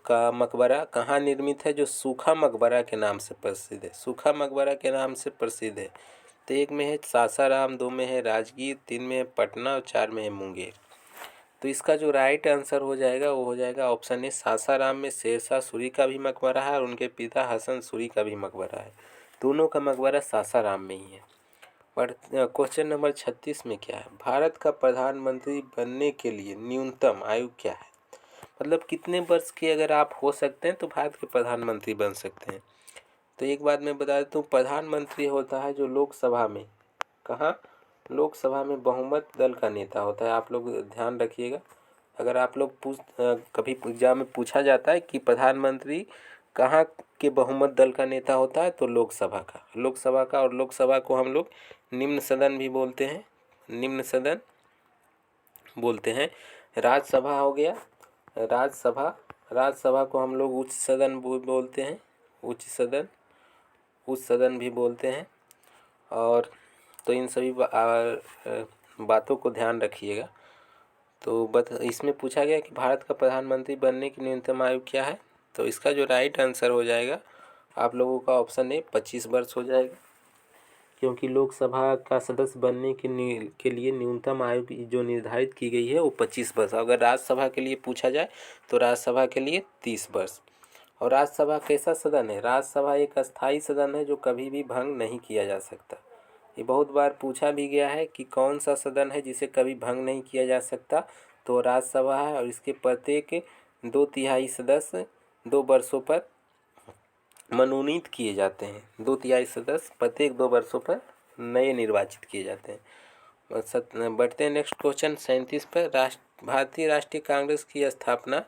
का मकबरा कहाँ निर्मित है, जो सूखा मकबरा के नाम से प्रसिद्ध है, सूखा मकबरा के नाम से प्रसिद्ध है। तो एक में है सासाराम, 2 में है राजगीर, 3 में है पटना और 4 में है मुंगेर। तो इसका जो राइट आंसर हो जाएगा वो हो जाएगा ऑप्शन ए, सासाराम में शेरशाह सूरी का भी मकबरा है और उनके पिता हसन सूरी का भी मकबरा है। दोनों का मकबरा सासाराम में ही है। पर क्वेश्चन नंबर 36 में क्या है, भारत का प्रधानमंत्री बनने के लिए न्यूनतम आयु क्या है, मतलब कितने वर्ष के अगर आप हो सकते हैं तो भारत के प्रधानमंत्री बन सकते हैं। तो एक बात मैं बता देता हूँ, प्रधानमंत्री होता है जो लोकसभा में, कहाँ, लोकसभा में बहुमत दल का नेता होता है। आप लोग ध्यान रखिएगा, अगर आप लोग कभी एग्जाम में पूछा जाता है कि प्रधानमंत्री कहाँ के बहुमत दल का नेता होता है, तो लोकसभा का। और लोकसभा को हम लोग निम्न सदन भी बोलते हैं, निम्न सदन बोलते हैं। राज्यसभा हो गया, राज्यसभा को हम लोग उच्च सदन बोलते हैं, उच्च सदन भी बोलते हैं। और तो इन सभी बातों को ध्यान रखिएगा। तो इसमें पूछा गया कि भारत का प्रधानमंत्री बनने की न्यूनतम आयु क्या है, तो इसका जो राइट आंसर हो जाएगा आप लोगों का ऑप्शन ए 25 वर्ष हो जाएगा, क्योंकि लोकसभा का सदस्य बनने के लिए न्यूनतम आयु जो निर्धारित की गई है वो 25 वर्ष। अगर राज्यसभा के लिए पूछा जाए तो राज्यसभा के लिए 30 वर्ष। और राज्यसभा कैसा सदन है, राज्यसभा एक अस्थायी सदन है जो कभी भी भंग नहीं किया जा सकता। ये बहुत बार पूछा भी गया है कि कौन सा सदन है जिसे कभी भंग नहीं किया जा सकता, तो राज्यसभा है। और इसके प्रत्येक 2/3 सदस्य 2 वर्षों पर मनोनीत किए जाते हैं, 2/3 सदस्य प्रत्येक 2 वर्षों पर नए निर्वाचित किए जाते हैं। बढ़ते हैं नेक्स्ट क्वेश्चन 37 पर। भारतीय राष्ट्रीय कांग्रेस की स्थापना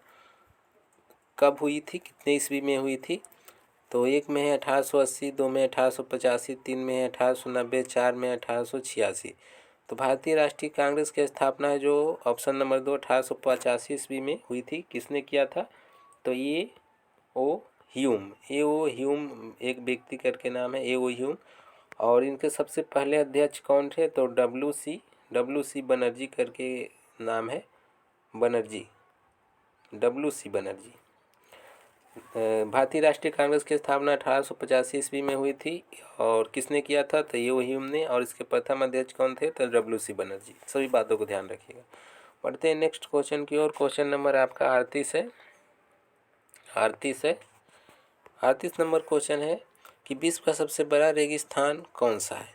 कब हुई थी, कितने ईस्वी में हुई थी, तो एक में है 1880, 2 में 1885, 3 में है 1890, 4 में 1886। तो भारतीय राष्ट्रीय कांग्रेस की स्थापना है जो ऑप्शन नंबर 2 1885 ईस्वी में हुई थी। किसने किया था, तो ए ओ ह्यूम एक व्यक्ति करके नाम है, ए ओ ह्यूम। और इनके सबसे पहले अध्यक्ष कौन थे, तो डब्ल्यू सी बनर्जी करके नाम है, डब्ल्यू सी बनर्जी। भारतीय राष्ट्रीय कांग्रेस की स्थापना 1885 ईस्वी में हुई थी और किसने किया था, तो ये ह्यूम ने। और इसके प्रथम अध्यक्ष कौन थे, तो डब्ल्यू सी बनर्जी। सभी बातों को ध्यान रखिएगा। बढ़ते हैं नेक्स्ट क्वेश्चन की ओर। क्वेश्चन नंबर आपका 38 है। 38 नंबर क्वेश्चन है कि विश्व का सबसे बड़ा रेगिस्तान कौन सा है।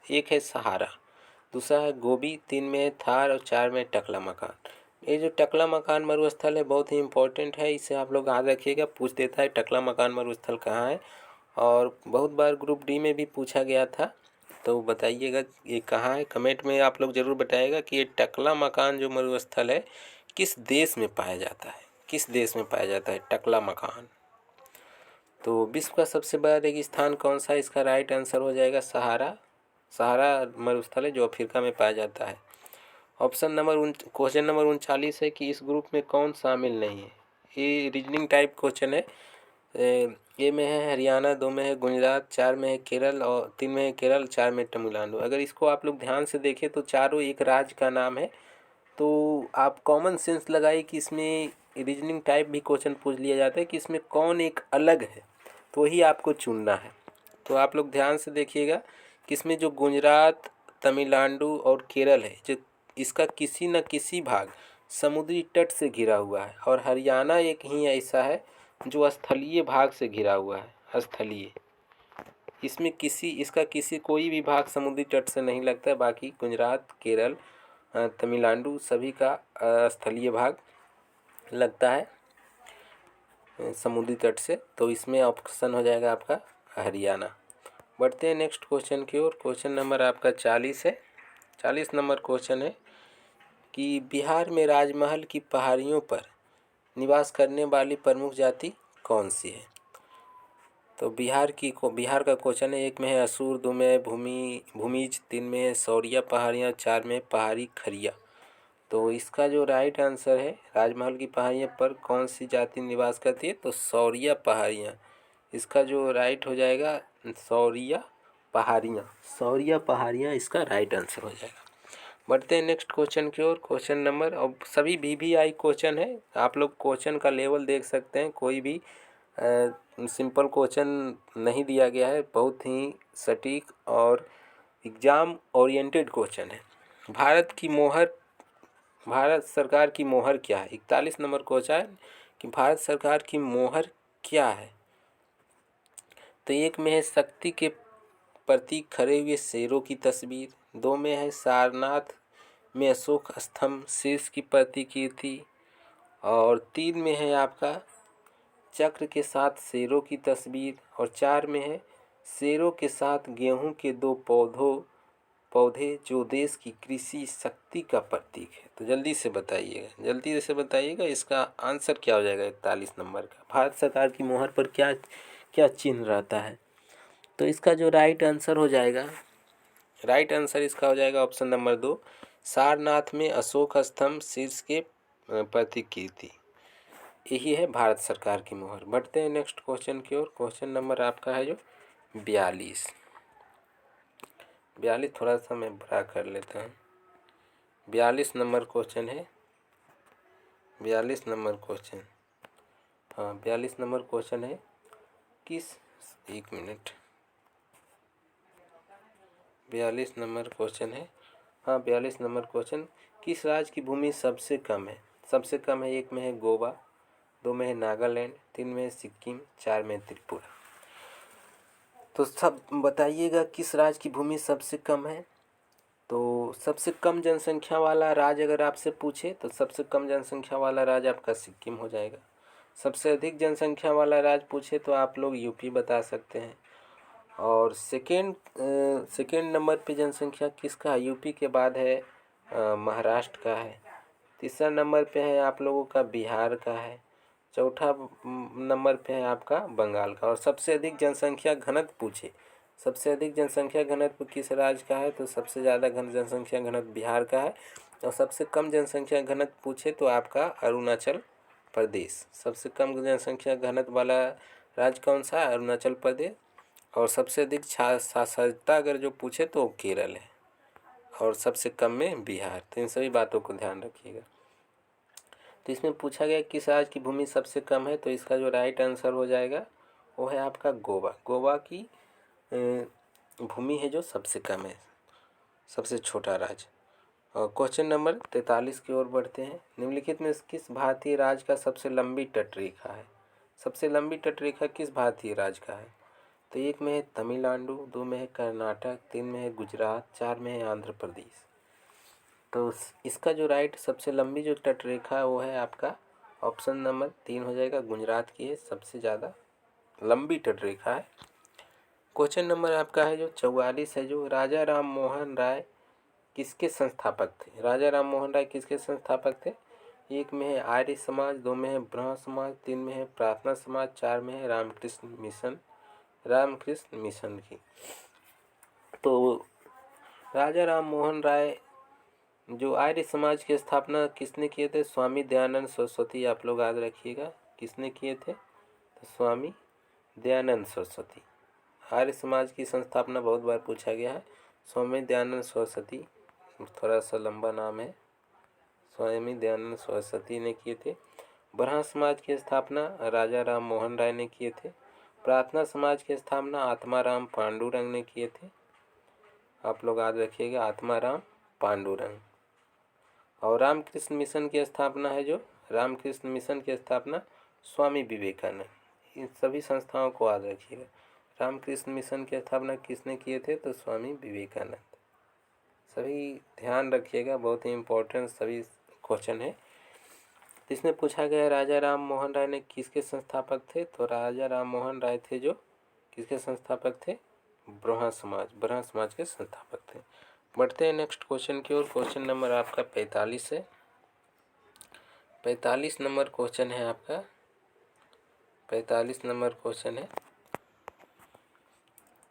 एक है सहारा, दूसरा है गोबी, 3 में है थार और 4 में टकला मकान। ये जो टकला मकान मरुस्थल है बहुत ही इम्पोर्टेंट है, इसे आप लोग याद रखिएगा, पूछ देता है टकला मकान मरुस्थल कहाँ है। और बहुत बार ग्रुप डी में भी पूछा गया था, तो बताइएगा ये कहाँ है, कमेंट में आप लोग ज़रूर बताइएगा कि ये टकला मकान जो मरुस्थल है किस देश में पाया जाता है, किस देश में पाया जाता है टकला मकान। तो विश्व का सबसे बड़ा रेगिस्तान कौन सा है, इसका राइट आंसर हो जाएगा सहारा मरुस्थल है जो अफ्रीका में पाया जाता है। क्वेश्चन नंबर 39 है कि इस ग्रुप में कौन शामिल नहीं है। ये रीजनिंग टाइप क्वेश्चन है, ए में है हरियाणा, 2 में है गुजरात, 4 में है केरल और 3 में है केरल, 4 में तमिलनाडु। अगर इसको आप लोग ध्यान से देखें तो चारों एक राज्य का नाम है। तो आप कॉमन सेंस लगाइए कि इसमें रीजनिंग टाइप भी क्वेश्चन पूछ लिया जाता है कि इसमें कौन एक अलग है, तो ही आपको चुनना है। तो आप लोग ध्यान से देखिएगा कि इसमें जो गुजरात, तमिलनाडु और केरल है, जो इसका किसी न किसी भाग समुद्री तट से घिरा हुआ है, और हरियाणा एक ही ऐसा है जो स्थलीय भाग से घिरा हुआ है, स्थलीय। इसमें इसका किसी कोई भी भाग समुद्री तट से नहीं लगता है। बाकी गुजरात, केरल, तमिलनाडु सभी का स्थलीय भाग लगता है समुद्री तट से। तो इसमें ऑप्शन हो जाएगा आपका हरियाणा। बढ़ते हैं नेक्स्ट क्वेश्चन की ओर। क्वेश्चन नंबर आपका 40 है। 40 नंबर क्वेश्चन है कि बिहार में राजमहल की पहाड़ियों पर निवास करने वाली प्रमुख जाति कौन सी है। तो बिहार का क्वेश्चन है। एक में है असुर, 2 में है भूमिज, 3 में है शौरिया पहाड़ियाँ, 4 में है पहाड़ी खरिया। तो इसका जो राइट आंसर है, राजमहल की पहाड़ियों पर कौन सी जाति निवास करती है, तो शौरिया पहाड़ियाँ। इसका जो राइट हो जाएगा शौरिया पहाड़ियाँ इसका राइट आंसर हो जाएगा। बढ़ते हैं नेक्स्ट क्वेश्चन की ओर। क्वेश्चन नंबर, अब सभी VVI क्वेश्चन है। आप लोग क्वेश्चन का लेवल देख सकते हैं, कोई भी सिंपल क्वेश्चन नहीं दिया गया है, बहुत ही सटीक और एग्ज़ाम ओरिएंटेड क्वेश्चन है। भारत सरकार की मोहर क्या है। 41 नंबर क्वेश्चन है कि भारत सरकार की मोहर क्या है। तो एक में है शक्ति के प्रतीक खड़े हुए शेरों की तस्वीर, 2 में है सारनाथ में अशोक स्तंभ शीर्ष की प्रतिकृति, और 3 में है आपका चक्र के साथ शेरों की तस्वीर, और 4 में है शेरों के साथ गेहूं के 2 पौधे जो देश की कृषि शक्ति का प्रतीक है। तो जल्दी से बताइएगा इसका आंसर क्या हो जाएगा 41 नंबर का। भारत सरकार की मोहर पर क्या क्या चिन्ह रहता है। तो इसका जो राइट आंसर इसका हो जाएगा ऑप्शन नंबर 2, सारनाथ में अशोक स्तंभ शीर्ष के प्रतिकृति। यही है भारत सरकार की मोहर। बढ़ते हैं नेक्स्ट क्वेश्चन की ओर। क्वेश्चन नंबर आपका है जो 42 थोड़ा सा मैं बड़ा कर लेता हूँ। 42 नंबर क्वेश्चन है। 42 नंबर क्वेश्चन है किस 1 मिनट 42 नंबर क्वेश्चन है। 42 नंबर क्वेश्चन, किस राज्य की भूमि सबसे कम है। एक में है गोवा, 2 में है नागालैंड, 3 में है सिक्किम, 4 में त्रिपुरा। तो सब बताइएगा किस राज्य की भूमि सबसे कम है। तो सबसे कम जनसंख्या वाला राज्य अगर आपसे पूछे तो सबसे कम जनसंख्या वाला राज्य आपका सिक्किम हो जाएगा। सबसे अधिक जनसंख्या वाला राज्य पूछे तो आप लोग यूपी बता सकते हैं। और सेकेंड नंबर पे जनसंख्या किसका है, यूपी के बाद है महाराष्ट्र का है। तीसरा नंबर पे है आप लोगों का बिहार का है। चौथा नंबर पे है आपका बंगाल का। और सबसे अधिक जनसंख्या घनत्व किस राज्य का है, तो सबसे ज़्यादा जनसंख्या घनत्व बिहार का है। और सबसे कम जनसंख्या घनत्व पूछे तो आपका अरुणाचल प्रदेश। सबसे कम जनसंख्या घनत्व वाला राज्य कौन सा है, अरुणाचल प्रदेश। और सबसे अधिक साक्षरता अगर जो पूछे तो केरल है, और सबसे कम में बिहार। तो इन सभी बातों को ध्यान रखिएगा। तो इसमें पूछा गया किस राज्य की भूमि सबसे कम है, तो इसका जो राइट आंसर हो जाएगा वो है आपका गोवा की भूमि है जो सबसे कम है, सबसे छोटा राज्य। और क्वेश्चन नंबर 43 की ओर बढ़ते हैं। निम्नलिखित में किस भारतीय राज्य का सबसे लंबी तटरेखा है। सबसे लंबी तटरेखा किस भारतीय राज्य का है। तो 1 में है तमिलनाडु, 2 में है कर्नाटक, 3 में है गुजरात, 4 में है आंध्र प्रदेश। तो इसका जो राइट सबसे लंबी जो तटरेखा है वो है आपका ऑप्शन नंबर 3 हो जाएगा, गुजरात की है सबसे ज़्यादा लंबी तटरेखा है। क्वेश्चन नंबर आपका है जो 44 है, जो राजा राम मोहन राय किसके संस्थापक थे। राजा राम मोहन राय किसके संस्थापक थे। 1 में है आर्य समाज, 2 में है ब्रह्म समाज, 3 में है प्रार्थना समाज, 4 में है रामकृष्ण मिशन की। तो राजा राम मोहन राय जो आर्य समाज की स्थापना किसने किए थे, स्वामी दयानंद सरस्वती। आप लोग याद रखिएगा किसने किए थे, तो स्वामी दयानंद सरस्वती। आर्य समाज की संस्थापना बहुत बार पूछा गया है। स्वामी दयानंद सरस्वती, थोड़ा सा लंबा नाम है, स्वामी दयानंद सरस्वती ने किए थे। ब्रह्म समाज की स्थापना राजा राम मोहन राय ने किए थे। प्रार्थना समाज की स्थापना आत्माराम पांडुरंग ने किए थे। आप लोग याद रखिएगा, आत्माराम पांडुरंग। और रामकृष्ण मिशन की स्थापना है जो रामकृष्ण मिशन की स्थापना स्वामी विवेकानंद। इन सभी संस्थाओं को याद रखिएगा। रामकृष्ण मिशन की स्थापना किसने किए थे? तो स्वामी विवेकानंद। सभी ध्यान रखिएगा, बहुत ही इम्पोर्टेंट सभी क्वेश्चन है। इसमें पूछा गया राजा राम मोहन राय ने किसके संस्थापक थे? तो राजा राम मोहन राय थे जो किसके संस्थापक थे? ब्रह्म समाज के संस्थापक थे। बढ़ते हैं नेक्स्ट क्वेश्चन की ओर। क्वेश्चन नंबर आपका 45 है। 45 नंबर क्वेश्चन है आपका। 45 नंबर क्वेश्चन है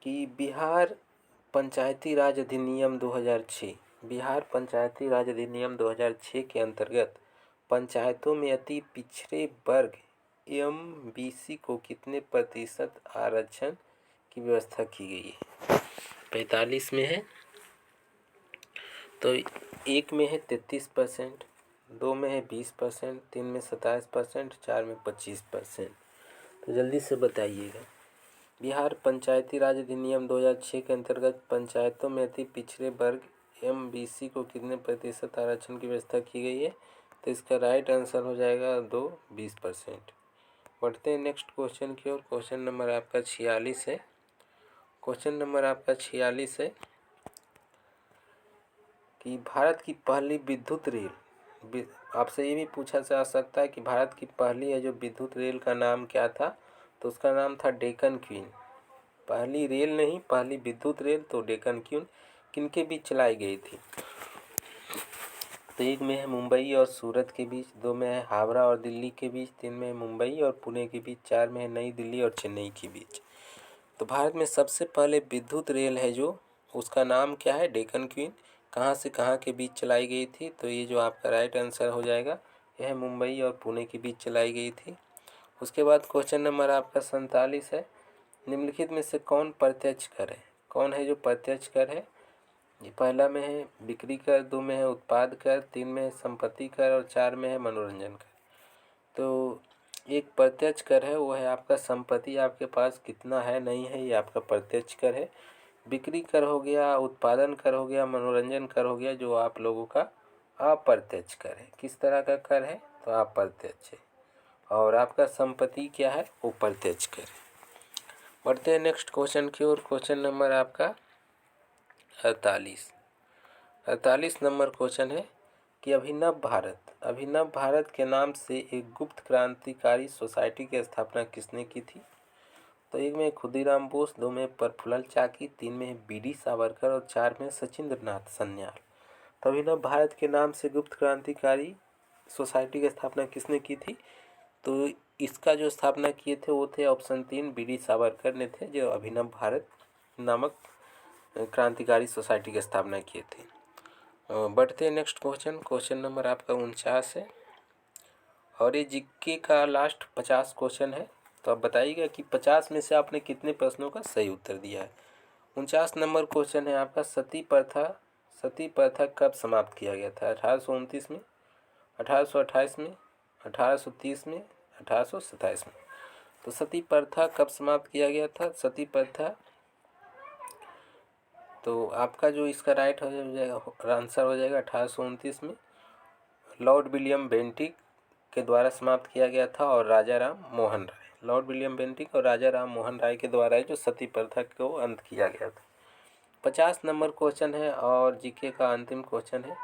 कि बिहार पंचायती राज अधिनियम 2006, बिहार पंचायती राज अधिनियम 2006 के अंतर्गत पंचायतों में अति पिछड़े वर्ग MBC को कितने प्रतिशत आरक्षण की व्यवस्था की गई है? 45 में है तो 1 में है 33%, 2 में है 20%, 3 में 27%, 4 में 25%। तो जल्दी से बताइएगा। बिहार पंचायती राज अधिनियम 2006 के अंतर्गत पंचायतों में अति पिछड़े वर्ग MBC को कितने प्रतिशत आरक्षण की व्यवस्था की गई है? तो इसका राइट आंसर हो जाएगा 20%। बढ़ते हैं नेक्स्ट क्वेश्चन की ओर। क्वेश्चन नंबर आपका 46 है। क्वेश्चन नंबर आपका 46 है कि भारत की पहली विद्युत रेल, आपसे ये भी पूछा जा सकता है कि भारत की पहली है जो विद्युत रेल का नाम क्या था? तो उसका नाम था डेक्कन क्वीन। पहली रेल नहीं, पहली विद्युत रेल तो डेक्कन क्वीन किनके बीच चलाई गई थी? तो 1 में है मुंबई और सूरत के बीच, 2 में है हावड़ा और दिल्ली के बीच, 3 में है मुंबई और पुणे के बीच, 4 में है नई दिल्ली और चेन्नई के बीच। तो भारत में सबसे पहले विद्युत रेल है जो, उसका नाम क्या है? डेक्कन क्वीन। कहाँ से कहाँ के बीच चलाई गई थी? तो ये जो आपका राइट आंसर हो जाएगा यह मुंबई और पुणे के बीच चलाई गई थी। उसके बाद क्वेश्चन नंबर आपका 47 है। निम्नलिखित में से कौन प्रत्यक्ष कर है? कौन है जो प्रत्यक्ष कर है? ये पहला में है बिक्री कर, 2 में है उत्पाद कर, 3 में है संपत्ति कर और 4 में है मनोरंजन कर। तो एक प्रत्यक्ष कर है वो है आपका संपत्ति आपके पास कितना है नहीं है, ये आपका प्रत्यक्ष कर है। बिक्री कर हो गया, उत्पादन कर हो गया, मनोरंजन कर हो गया, जो आप लोगों का अप्रत्यक्ष कर है। किस तरह का कर है? तो अप्रत्यक्ष है। और आपका संपत्ति क्या है? वो प्रत्यक्ष कर है। बढ़ते हैं नेक्स्ट क्वेश्चन की ओर। क्वेश्चन नंबर आपका 48 नंबर क्वेश्चन है कि अभिनव भारत के नाम से एक गुप्त क्रांतिकारी सोसाइटी की स्थापना किसने की थी? तो 1 में खुदीराम बोस, 2 में प्रफुल्ल चाकी, 3 में BD सावरकर और 4 में सचिंद्रनाथ सन्याल। तो अभिनव भारत के नाम से गुप्त क्रांतिकारी सोसाइटी की स्थापना किसने की थी? तो इसका जो स्थापना किए थे वो थे ऑप्शन 3 BD सावरकर ने थे, जो अभिनव भारत नामक क्रांतिकारी सोसाइटी की स्थापना किए थे। बढ़ते हैं नेक्स्ट क्वेश्चन। क्वेश्चन नंबर आपका 49 है और ये जीके का लास्ट 50 क्वेश्चन है। तो आप बताइएगा कि 50 में से आपने कितने प्रश्नों का सही उत्तर दिया है। 49 नंबर क्वेश्चन है आपका, सती प्रथा कब समाप्त किया गया था? 1829 में, 1828 में, 1830 में, 1827 में। तो सती प्रथा कब समाप्त किया गया था? सती प्रथा, तो आपका जो इसका राइट हो जाएगा आंसर हो जाएगा 1829 में लॉर्ड विलियम बेंटिक के द्वारा समाप्त किया गया था और राजा Ram Mohan Roy, Lord William Bentinck और राजा राम मोहन राय के द्वारा जो सती प्रथा को अंत किया गया था। 50 नंबर क्वेश्चन है और जीके का अंतिम क्वेश्चन है।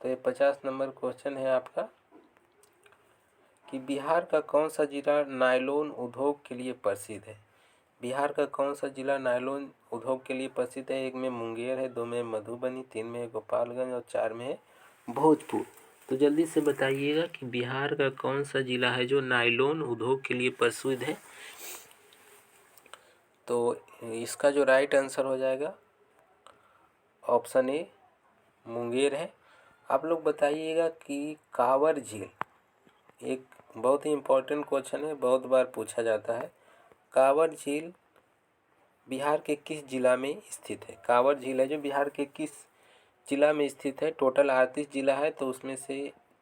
तो ये 50 नंबर क्वेश्चन है आपका कि बिहार का कौन सा जिला नायलॉन उद्योग के लिए प्रसिद्ध है? बिहार का कौन सा जिला नायलॉन उद्योग के लिए प्रसिद्ध है? 1 में मुंगेर है, 2 में मधुबनी, 3 में गोपालगंज और 4 में है भोजपुर। तो जल्दी से बताइएगा कि बिहार का कौन सा जिला है जो नायलॉन उद्योग के लिए प्रसिद्ध है? तो इसका जो राइट आंसर हो जाएगा ऑप्शन ए मुंगेर है। आप लोग बताइएगा कि कांवर झील, एक बहुत ही इम्पोर्टेंट क्वेश्चन है, बहुत बार पूछा जाता है। कांवर झील बिहार के किस जिला में स्थित है? कांवर झील है जो बिहार के किस जिला में स्थित है? टोटल 38 जिला है तो उसमें से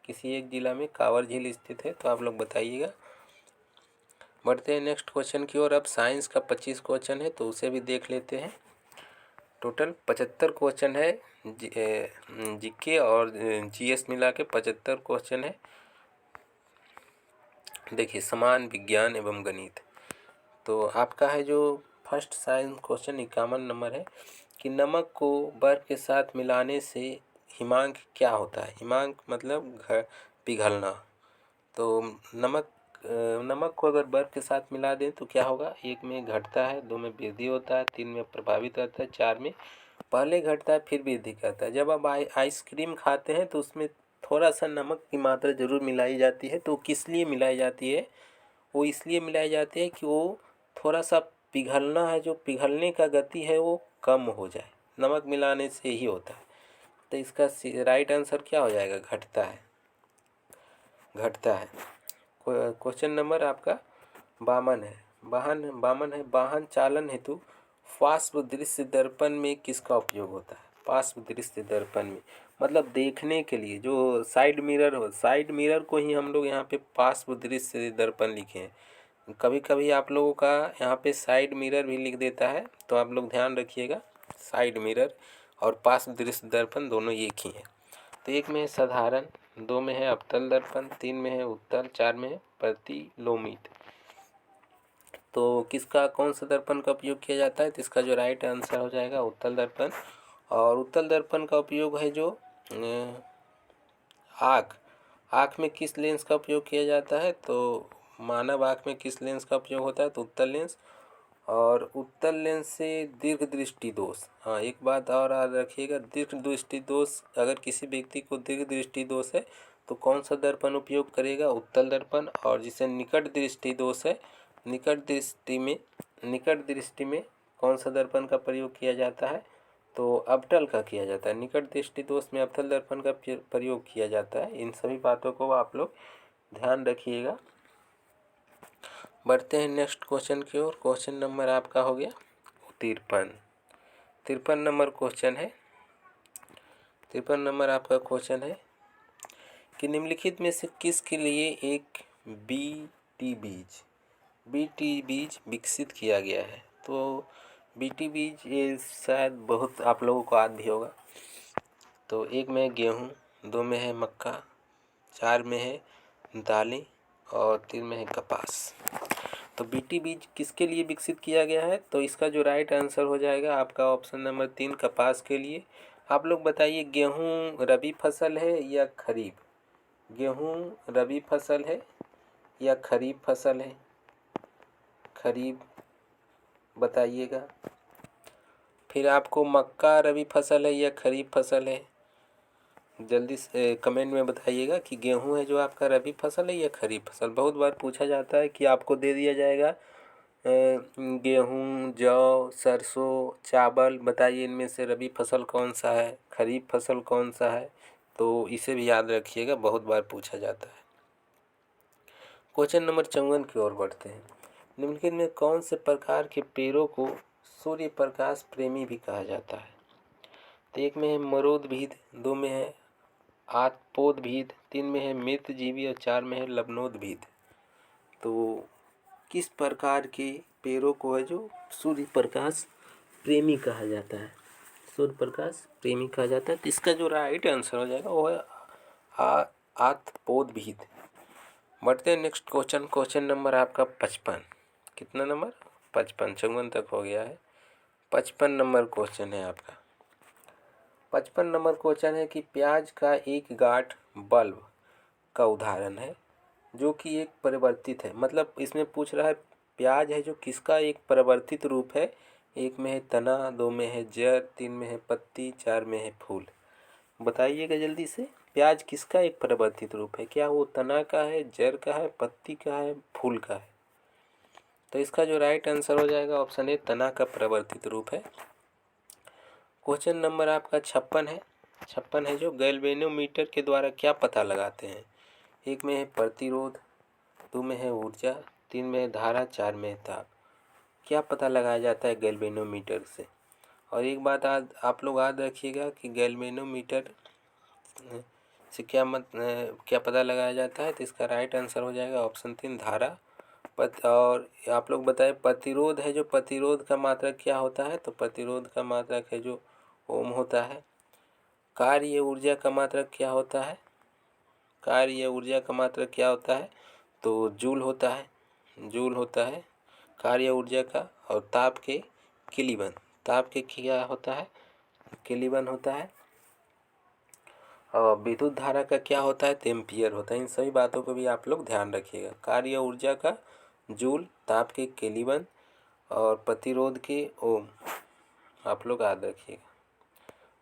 किसी एक जिला में कांवर झील स्थित है, तो आप लोग बताइएगा। बढ़ते हैं नेक्स्ट क्वेश्चन की ओर। अब साइंस का 25 क्वेश्चन है तो उसे भी देख लेते हैं। टोटल 75 क्वेश्चन है, जीके और जीएस मिला के 75 क्वेश्चन है। देखिए, समान विज्ञान एवं गणित। तो आपका है जो फर्स्ट साइंस क्वेश्चन 51 नंबर है कि नमक को बर्फ के साथ मिलाने से हिमांक क्या होता है? हिमांक मतलब पिघलना। तो नमक को अगर बर्फ के साथ मिला दें तो क्या होगा? 1 में घटता है, 2 में वृद्धि होता है, 3 में प्रभावित रहता है, 4 में पहले घटता है फिर वृद्धि करता है। जब आप आइसक्रीम खाते हैं तो उसमें थोड़ा सा नमक की मात्रा ज़रूर मिलाई जाती है। तो किस लिए मिलाई जाती है? वो इसलिए मिलाई जाती है कि वो थोड़ा सा पिघलना है, जो पिघलने का गति है वो कम हो जाए, नमक मिलाने से ही होता है। तो इसका राइट आंसर क्या हो जाएगा? घटता है, घटता है। क्वेश्चन नंबर आपका 52 है। बामन है, वाहन चालन हेतु पार्श्व दृश्य दर्पण में किसका उपयोग होता है? पार्श्व दृश्य दर्पण में मतलब देखने के लिए जो साइड मिरर हो, साइड मिरर को ही हम लोग यहाँ पे पार्श्व दृश्य दर्पण लिखे हैं। कभी कभी आप लोगों का यहाँ पे साइड मिरर भी लिख देता है, तो आप लोग ध्यान रखिएगा। साइड मिरर और पार्श्व दृश्य दर्पण दोनों एक ही हैं। तो 1 में है साधारण, 2 में है अवतल दर्पण, 3 में है उत्तल, 4 में है प्रतिलोमित। तो किसका कौन सा दर्पण का उपयोग किया जाता है? तो इसका जो राइट आंसर हो जाएगा उत्तल दर्पण। और उत्तल दर्पण का उपयोग है जो आँख में किस लेंस का उपयोग किया जाता है? तो मानव आँख में किस लेंस का उपयोग होता है? तो उत्तल लेंस। और उत्तल लेंस से दीर्घ दृष्टि दोष, हाँ एक बात और याद रखिएगा, दीर्घ दृष्टि दोष, अगर किसी व्यक्ति को दीर्घ दृष्टि दोष है तो कौन सा दर्पण उपयोग करेगा? उत्तल दर्पण। और जिसे निकट दृष्टि दोष है, निकट दृष्टि में कौन सा दर्पण का प्रयोग किया जाता है? तो अवतल का किया जाता है। निकट दृष्टि दोष में अवतल दर्पण का प्रयोग किया जाता है। इन सभी बातों को आप लोग ध्यान रखिएगा। बढ़ते हैं नेक्स्ट क्वेश्चन की ओर। क्वेश्चन नंबर आपका हो गया 53 नंबर क्वेश्चन है। 53 नंबर आपका क्वेश्चन है कि निम्नलिखित में से किसके लिए एक बीटी बीज विकसित किया गया है? तो बीटी बीज ये शायद बहुत आप लोगों को याद भी होगा। तो 1 में है गेहूँ, 2 में है मक्का, 4 में है दालें और 3 में है कपास। तो बीटी बीज किसके लिए विकसित किया गया है? तो इसका जो राइट आंसर हो जाएगा आपका ऑप्शन नंबर 3 कपास के लिए। आप लोग बताइए, गेहूँ रबी फसल है या खरीफ? गेहूँ रबी फसल है या खरीफ फसल है? खरीफ बताइएगा। फिर आपको मक्का रबी फसल है या खरीफ फसल है? जल्दी से कमेंट में बताइएगा कि गेहूं है जो आपका रबी फसल है या खरीफ फसल। बहुत बार पूछा जाता है कि आपको दे दिया जाएगा गेहूं, जौ, सरसों, चावल, बताइए इनमें से रबी फसल कौन सा है, खरीफ फसल कौन सा है? तो इसे भी याद रखिएगा, बहुत बार पूछा जाता है। क्वेश्चन नंबर 54 की ओर बढ़ते हैं। निम्नलिखित में कौन से प्रकार के पेड़ों को सूर्य प्रकाश प्रेमी भी कहा जाता है? तो 1 में है मरोदभिद, 2 में है आत्पोदभिद, 3 में है मृतजीवी और 4 में है लवणोदभिद। तो किस प्रकार के पेड़ों को है जो सूर्य प्रकाश प्रेमी कहा जाता है? सूर्य प्रकाश प्रेमी कहा जाता है। तो इसका जो राइट आंसर हो जाएगा वो है आत्पोदभिद। बढ़ते हैं नेक्स्ट क्वेश्चन। क्वेश्चन नंबर आपका 55। कितना नंबर? 55। 54 तक हो गया है। 55 नंबर क्वेश्चन है आपका। 55 नंबर क्वेश्चन है कि प्याज का एक गांठ बल्ब का उदाहरण है जो कि एक परिवर्तित है। मतलब इसमें पूछ रहा है प्याज है जो किसका एक परिवर्तित रूप है? 1 में है तना, 2 में है जड़, 3 में है पत्ती, 4 में है फूल। बताइएगा जल्दी से, प्याज किसका एक परिवर्तित रूप है? क्या वो तना का है, जड़ का है, पत्ती का है, फूल का है? तो इसका जो राइट आंसर हो जाएगा ऑप्शन ए, तना का परिवर्तित रूप है। क्वेश्चन नंबर आपका 56 है। 56 है जो गैल्वेनोमीटर के द्वारा क्या पता लगाते हैं? 1 में है प्रतिरोध, 2 में है ऊर्जा, 3 में है धारा, 4 में है ताप। क्या पता लगाया जाता है गैल्वेनोमीटर से। और एक बात आप लोग याद रखिएगा कि गैल्वेनोमीटर से क्या पता लगाया जाता है। तो इसका राइट आंसर हो जाएगा ऑप्शन 3 धारा। और आप लोग बताएं प्रतिरोध है जो, प्रतिरोध का मात्रक क्या होता है। तो प्रतिरोध का मात्रक है जो ओम होता है। कार्य ऊर्जा का मात्रक क्या होता है, कार्य ऊर्जा का मात्रक क्या होता है। तो जूल होता है, जूल होता है कार्य ऊर्जा का। और ताप के केल्विन, ताप के क्या होता है, केल्विन होता है। और विद्युत धारा का क्या होता है, तो एम्पियर होता है। इन सभी बातों को भी आप लोग ध्यान रखिएगा। कार्य ऊर्जा का जूल, ताप के केल्विन और प्रतिरोध के ओम, आप लोग याद रखिएगा।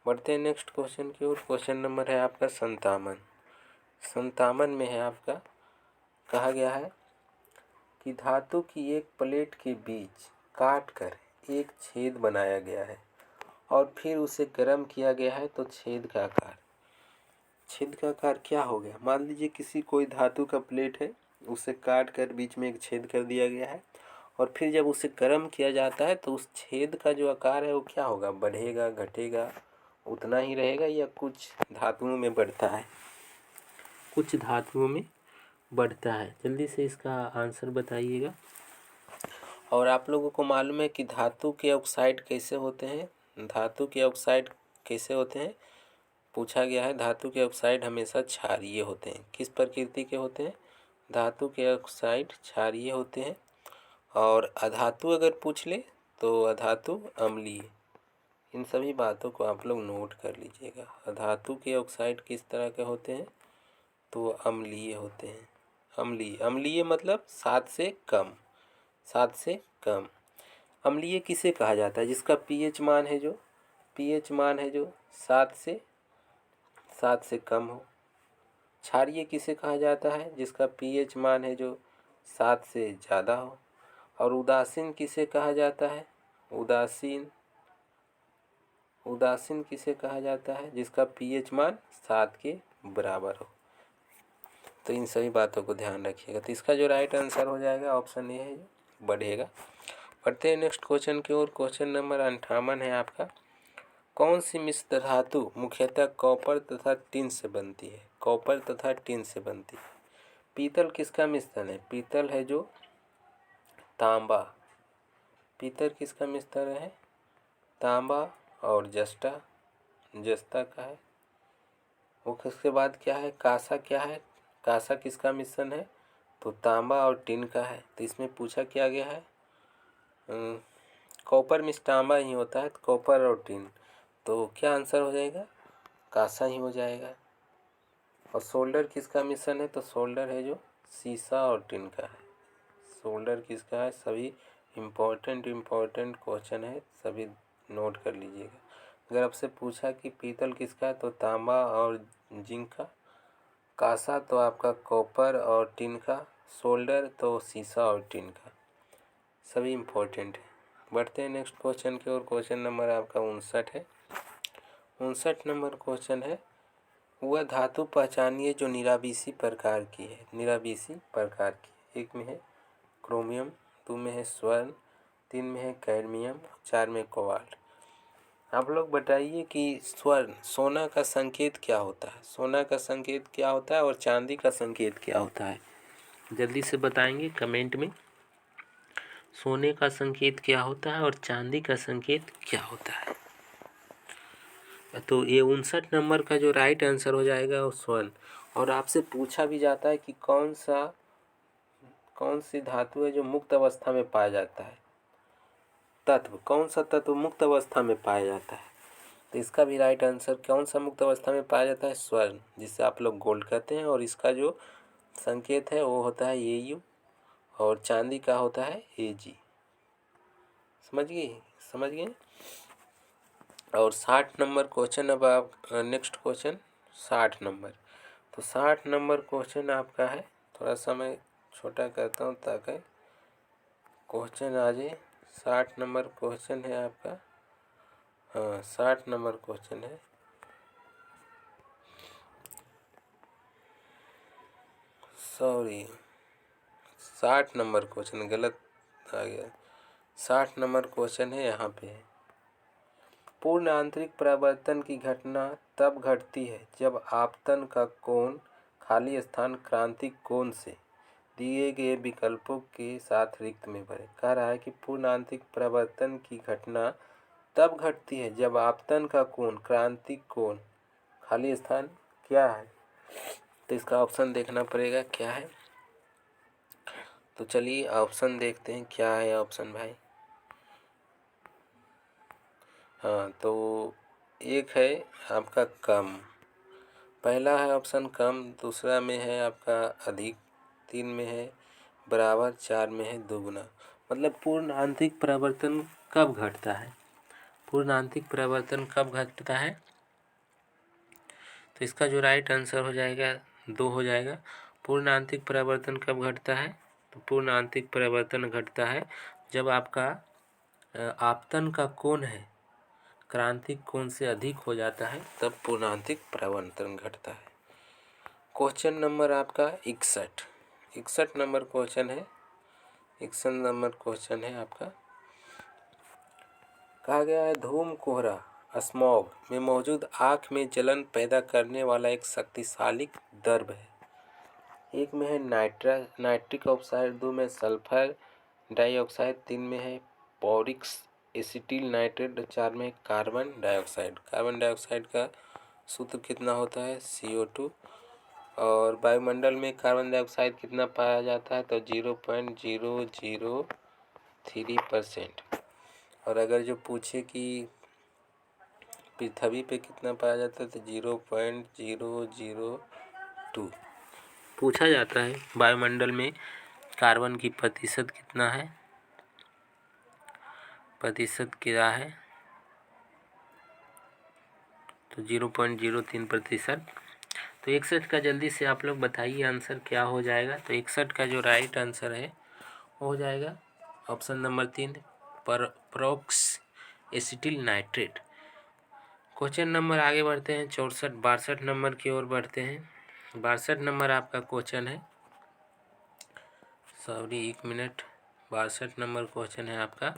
बढ़ते हैं नेक्स्ट क्वेश्चन की ओर। क्वेश्चन नंबर है आपका 57। 57 में है आपका, कहा गया है कि धातु की एक प्लेट के बीच काट कर एक छेद बनाया गया है और फिर उसे गर्म किया गया है। तो छेद का आकार क्या हो गया। मान लीजिए किसी कोई धातु का प्लेट है, उसे काट कर बीच में एक छेद कर दिया गया है और फिर जब उसे गर्म किया जाता है तो उस छेद का जो आकार है वो क्या होगा, बढ़ेगा, घटेगा, उतना ही रहेगा या कुछ धातुओं में बढ़ता है, कुछ धातुओं में बढ़ता है। जल्दी से इसका आंसर बताइएगा। और आप लोगों को मालूम है कि धातु के ऑक्साइड कैसे होते हैं, धातु के ऑक्साइड कैसे होते हैं, पूछा गया है। धातु के ऑक्साइड हमेशा क्षारीय होते हैं। किस प्रकृति के होते हैं, धातु के ऑक्साइड क्षारीय होते हैं। और अधातु अगर पूछ ले तो अधातु अम्लीय। इन सभी बातों को आप लोग नोट कर लीजिएगा। अधातु के ऑक्साइड किस तरह के होते हैं, तो अम्लीय होते हैं। अम्लीय, अम्लीय मतलब 7 से कम, 7 से कम। अम्लीय किसे कहा जाता है, जिसका पीएच मान है जो, पीएच मान है जो 7 से कम हो। क्षारीय किसे कहा जाता है, जिसका पीएच मान है जो 7 से ज़्यादा हो। और उदासीन किसे कहा जाता है, उदासीन किसे कहा जाता है, जिसका पीएच मान 7 के बराबर हो। तो इन सभी बातों को ध्यान रखिएगा। तो इसका जो राइट आंसर हो जाएगा ऑप्शन ए है, बढ़ेगा। बढ़ते हैं नेक्स्ट क्वेश्चन की ओर। क्वेश्चन नंबर 58 है आपका, कौन सी मिश्र धातु मुख्यतः कॉपर तथा टिन से बनती है, कॉपर तथा टिन से बनती है। पीतल किसका मिश्रण है, पीतल है जो तांबा, पीतल किसका मिश्रण है, तांबा और जस्ता का है। उसके बाद क्या है, कांसा क्या है, कांसा किसका मिश्रण है, तो तांबा और टिन का है। तो इसमें पूछा क्या गया है, कॉपर मिश्र तांबा ही होता है, तो कॉपर और टिन। तो क्या आंसर हो जाएगा, कांसा ही हो जाएगा। और सोल्डर किसका मिश्रण है, तो सोल्डर है जो सीसा और टिन का है। सोल्डर किसका है, सभी इम्पोर्टेंट क्वेश्चन है, सभी नोट कर लीजिएगा। अगर आपसे पूछा कि पीतल किसका है, तो तांबा और जिंक का। कांसा तो आपका कॉपर और टिन का। सोल्डर तो सीसा और टिन का। सभी इम्पोर्टेंट है। बढ़ते हैं नेक्स्ट क्वेश्चन की ओर। क्वेश्चन नंबर आपका 59 है। 59 नंबर क्वेश्चन है, वह धातु पहचानिए जो निरामिषी प्रकार की है, निरामिषी प्रकार की। एक में है क्रोमियम, 2 में है स्वर्ण, 3 में है कैडमियम, 4 में कोबाल्ट। आप लोग बताइए कि स्वर्ण, सोना का संकेत क्या होता है, सोना का संकेत क्या होता है और चांदी का संकेत क्या होता है। जल्दी से बताएंगे कमेंट में, सोने का संकेत क्या होता है और चांदी का संकेत क्या होता है। तो ये 59 नंबर का जो राइट आंसर हो जाएगा वो स्वर्ण। और आपसे पूछा भी जाता है कि कौन सी धातु है जो मुक्त अवस्था में पाया जाता है, तत्व, कौन सा तत्व मुक्त अवस्था में पाया जाता है। तो इसका भी राइट आंसर, कौन सा मुक्त अवस्था में पाया जाता है, स्वर्ण, जिसे आप लोग गोल्ड कहते हैं। और इसका जो संकेत है वो होता है Au और चांदी का होता है Ag। समझ गए। और 60 नंबर क्वेश्चन, अब आप नेक्स्ट क्वेश्चन 60 नंबर। तो 60 नंबर क्वेश्चन आपका है, थोड़ा सा मैं छोटा करता हूँ ताकि क्वेश्चन आ जाए। 60 नंबर क्वेश्चन है आपका, 60 नंबर क्वेश्चन है, सॉरी 60 नंबर क्वेश्चन गलत आ गया। 60 नंबर क्वेश्चन है यहाँ पे। पूर्ण आंतरिक परावर्तन की घटना तब घटती है जब आपतन का कोण खाली स्थान क्रांतिक कोण से दिए गए विकल्पों के साथ रिक्त में भरे। कह रहा है कि पूर्ण आंतरिक परावर्तन की घटना तब घटती है जब आपतन का कोण क्रांतिक कोण खाली स्थान क्या है, तो इसका ऑप्शन देखना पड़ेगा क्या है। तो चलिए ऑप्शन देखते हैं क्या है ऑप्शन भाई। हाँ, तो एक है आपका कम, पहला है ऑप्शन कम, दूसरा में है आपका अधिक, 3 में है बराबर, 4 में है दोगुना। मतलब पूर्ण आंतरिक परावर्तन कब घटता है, पूर्ण आंतरिक परावर्तन कब घटता है, तो इसका जो राइट आंसर हो जाएगा 2 हो जाएगा। पूर्ण आंतरिक परावर्तन कब घटता है, तो पूर्ण आंतरिक परावर्तन घटता है जब आपका आपतन का कोण है क्रांतिक कोण से अधिक हो जाता है, तब पूर्ण आंतरिक परावर्तन घटता है। क्वेश्चन नंबर आपका 61 नंबर क्वेश्चन है, 61 नंबर क्वेश्चन है आपका। कहा गया है धूम कोहरा स्मॉग में मौजूद आँख में जलन पैदा करने वाला एक शक्तिशाली द्रव है। एक में है नाइट्रिक ऑक्साइड, 2 में सल्फर डाइऑक्साइड, 3 में है बोरिक्स एसिटिल नाइट्रेट, 4 में कार्बन डाइऑक्साइड। कार्बन डाइऑक्साइड का सूत्र कितना होता है CO2, और वायुमंडल में कार्बन डाइऑक्साइड कितना पाया जाता है, तो 0.003%। और अगर जो पूछे कि पृथ्वी पे कितना पाया जाता है, तो 0.002 पूछा जाता है। वायुमंडल में कार्बन की प्रतिशत कितना है, प्रतिशत क्या है, तो 0.03%। तो 61 का जल्दी से आप लोग बताइए आंसर क्या हो जाएगा। तो 61 का जो राइट आंसर है वो हो जाएगा option number 3 peroxy acetyl nitrate. Question number आगे बढ़ते हैं 62 नंबर की ओर बढ़ते हैं। 62 नंबर आपका क्वेश्चन है, सॉरी 1 मिनट। 62 नंबर क्वेश्चन है आपका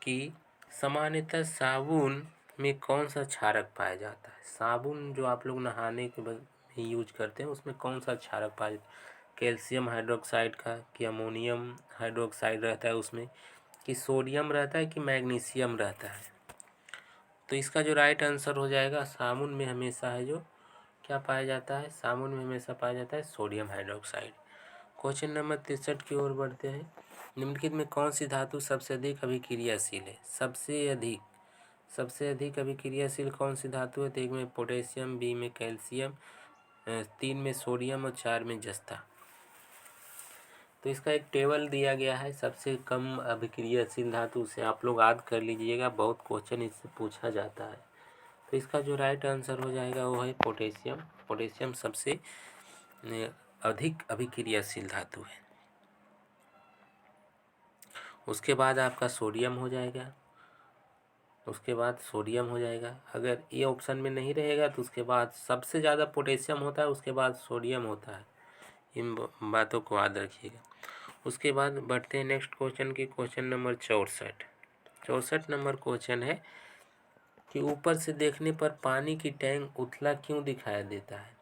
कि सामान्यतः साबुन में कौन सा क्षारक पाया जाता है। साबुन जो आप लोग नहाने के में यूज करते हैं उसमें कौन सा क्षारक पाया जाता है, कैल्शियम हाइड्रोक्साइड का, कि अमोनियम हाइड्रोक्साइड रहता है उसमें, कि सोडियम रहता है, कि मैग्नीशियम रहता है। तो इसका जो राइट आंसर हो जाएगा साबुन में हमेशा है जो क्या पाया जाता है, साबुन में हमेशा पाया जाता है सोडियम हाइड्रोक्साइड। क्वेश्चन नंबर 63 की ओर बढ़ते हैं। निम्नलिखित में कौन सी धातु सबसे अधिक अभिक्रियाशील है, सबसे अधिक अभिक्रियाशील कौन सी धातु है, तो 1 में पोटेशियम, 2 में कैल्शियम, 3 में सोडियम और 4 में जस्ता। तो इसका एक टेबल दिया गया है सबसे कम अभिक्रियाशील धातु, से आप लोग याद कर लीजिएगा, बहुत क्वेश्चन इससे पूछा जाता है। तो इसका जो राइट आंसर हो जाएगा वो है पोटेशियम। पोटेशियम सबसे अधिक अभिक्रियाशील धातु है। उसके बाद आपका सोडियम हो जाएगा, अगर ये ऑप्शन में नहीं रहेगा तो उसके बाद सबसे ज़्यादा पोटेशियम होता है, उसके बाद सोडियम होता है। इन बातों को याद रखिएगा। उसके बाद बढ़ते हैं नेक्स्ट क्वेश्चन की, क्वेश्चन नंबर 64 नंबर क्वेश्चन है कि ऊपर से देखने पर पानी की टैंक उथला क्यों दिखाई देता है।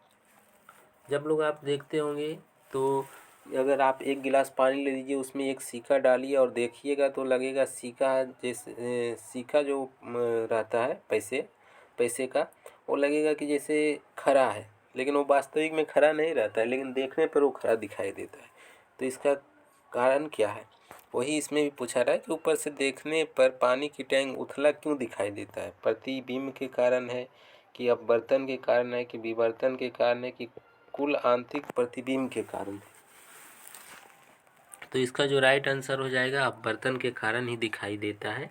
जब लोग आप देखते होंगे तो अगर आप एक गिलास पानी ले लीजिए, उसमें एक सिक्का डालिए और देखिएगा तो लगेगा सिक्का जैसे सिक्का जो रहता है पैसे का, वो लगेगा कि जैसे खरा है, लेकिन वो वास्तविक में खरा नहीं रहता है, लेकिन देखने पर वो खरा दिखाई देता है। तो इसका कारण क्या है, वही इसमें भी पूछा रहा है कि ऊपर से देखने पर पानी की टैंक उथला क्यों दिखाई देता है। प्रतिबिंब के कारण है, कि अपवर्तन के कारण है, कि विवर्तन के कारण है, कि कुल आंतरिक प्रतिबिंब के कारण। तो इसका जो राइट आंसर हो जाएगा अपवर्तन के कारण ही दिखाई देता है।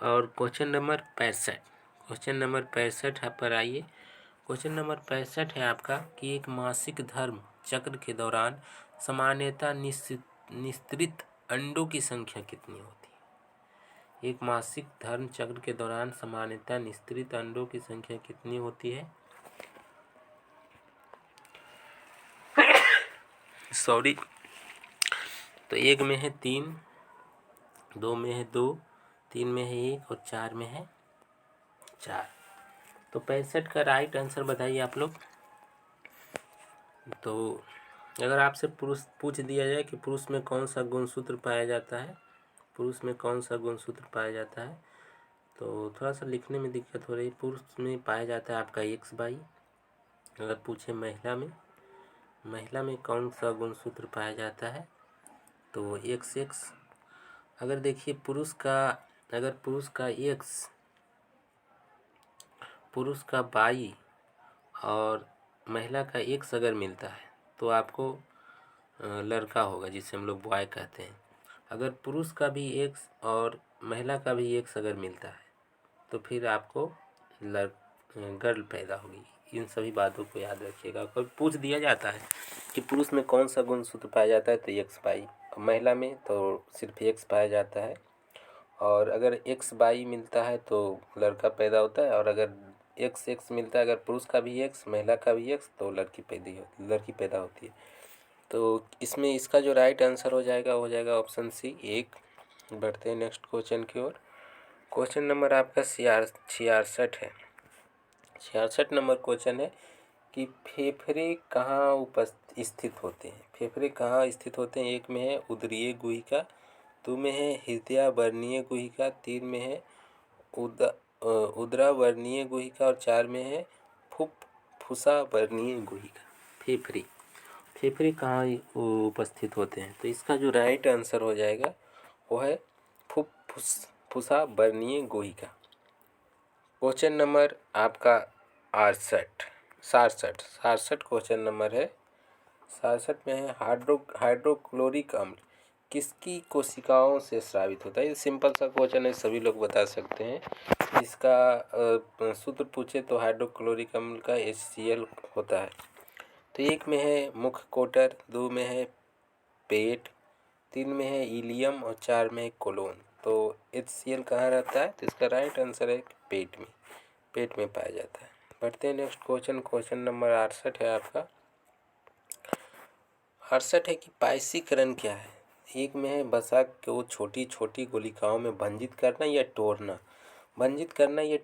और क्वेश्चन नंबर 65 पर आइए। क्वेश्चन नंबर 65 है आपका कि एक मासिक धर्म चक्र के दौरान सामान्यतः निस्त्रित अंडों की संख्या कितनी होती है। एक मासिक धर्म चक्र के दौरान सामान्यतः निस्त्रित अंडों की संख्या कितनी होती है, सॉरी, तो 1 में है 3, 2 में है 2, 3 में है 1 और 4 में है 4। तो 65 का राइट आंसर बताइए आप लोग। तो अगर आपसे पुरुष पूछ दिया जाए कि पुरुष में कौन सा गुणसूत्र पाया जाता है, पुरुष में कौन सा गुणसूत्र पाया जाता है, तो थोड़ा सा लिखने में दिक्कत हो रही है। पुरुष में पाया जाता है आपका XY। अगर पूछे महिला में कौन सा गुणसूत्र पाया जाता है, तो XX। अगर देखिए अगर पुरुष का Y और महिला का X अगर मिलता है तो आपको लड़का होगा, जिसे हम लोग बॉय कहते हैं। अगर पुरुष का भी X और महिला का भी X अगर मिलता है तो फिर आपको गर्ल पैदा होगी। इन सभी बातों को याद रखिएगा। कोई पूछ दिया जाता है कि पुरुष में कौन सा गुणसूत्र पाया जाता है तो XY, और महिला में तो सिर्फ X पाया जाता है। और अगर XY मिलता है तो लड़का पैदा होता है, और अगर XX मिलता है, अगर पुरुष का भी X महिला का भी X, तो लड़की पैदा होती है। तो इसमें इसका जो राइट आंसर हो जाएगा ऑप्शन सी 1। बढ़ते हैं नेक्स्ट क्वेश्चन की ओर। क्वेश्चन नंबर आपका 66 है। 66 नंबर क्वेश्चन है कि फेफड़े कहाँ स्थित होते हैं। फेफड़े कहाँ स्थित होते हैं? 1 में है उदरीय गुहिका, 2 में है हृदयावर्णीय गुहिका, 3 में है उदरावर्णीय गुहिका और 4 में है फुफ्फुसावर्णीय गुहिका। फेफड़े कहाँ उपस्थित होते हैं? तो इसका जो राइट आंसर हो जाएगा वो है फुफ्फुसावर्णीय गुहिका। क्वेश्चन नंबर आपका 67 क्वेश्चन नंबर है। 67 में है हाइड्रोक्लोरिक अम्ल किसकी कोशिकाओं से स्रावित होता है? ये सिंपल सा क्वेश्चन है, सभी लोग बता सकते हैं। इसका सूत्र पूछे तो हाइड्रोक्लोरिक अम्ल का HCl होता है। तो 1 में है मुख कोटर, 2 में है पेट, 3 में है इलियम और 4 में है कोलोन। तो HCl कहाँ रहता है? तो इसका राइट आंसर है पेट में पाया जाता है। बढ़ते हैं नेक्स्ट क्वेश्चन नंबर 68 है आपका। 68 है कि पाइसीकरण क्या है? 1 में है वसा को छोटी छोटी गुलिकाओं में भंजित करना या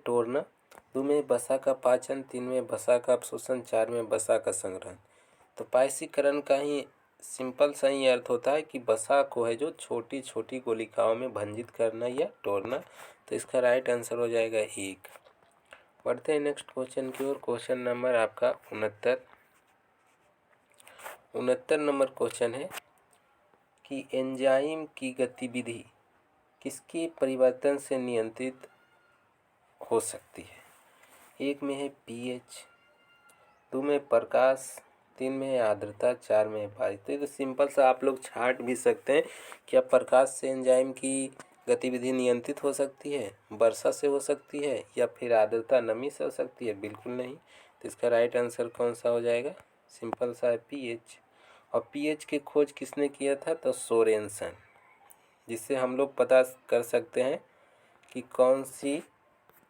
तोड़ना। 2 में वसा का पाचन, 3 में वसा का अवशोषण, 4 में वसा का संग्रहण। तो पाइसीकरण का ही सिंपल सा ही अर्थ होता है कि वसा को है जो छोटी छोटी गुलिकाओं में भंजित करना या तोड़ना। तो इसका राइट आंसर हो जाएगा 1। बढ़ते हैं नेक्स्ट क्वेश्चन की ओर। क्वेश्चन नंबर आपका 69 नंबर क्वेश्चन है कि एंजाइम की गतिविधि किसके परिवर्तन से नियंत्रित हो सकती है? 1 में है pH, 2 में प्रकाश, 3 में है आर्द्रता, 4 में है बारिश। तो ये तो सिंपल सा आप लोग छांट भी सकते हैं। क्या प्रकाश से एंजाइम की गतिविधि नियंत्रित हो सकती है, वर्षा से हो सकती है, या फिर आर्द्रता नमी से हो सकती है? बिल्कुल नहीं। तो इसका राइट आंसर कौन सा हो जाएगा? सिंपल सा है pH। और pH की खोज किसने किया था? तो सोरेनसन। जिससे हम लोग पता कर सकते हैं कि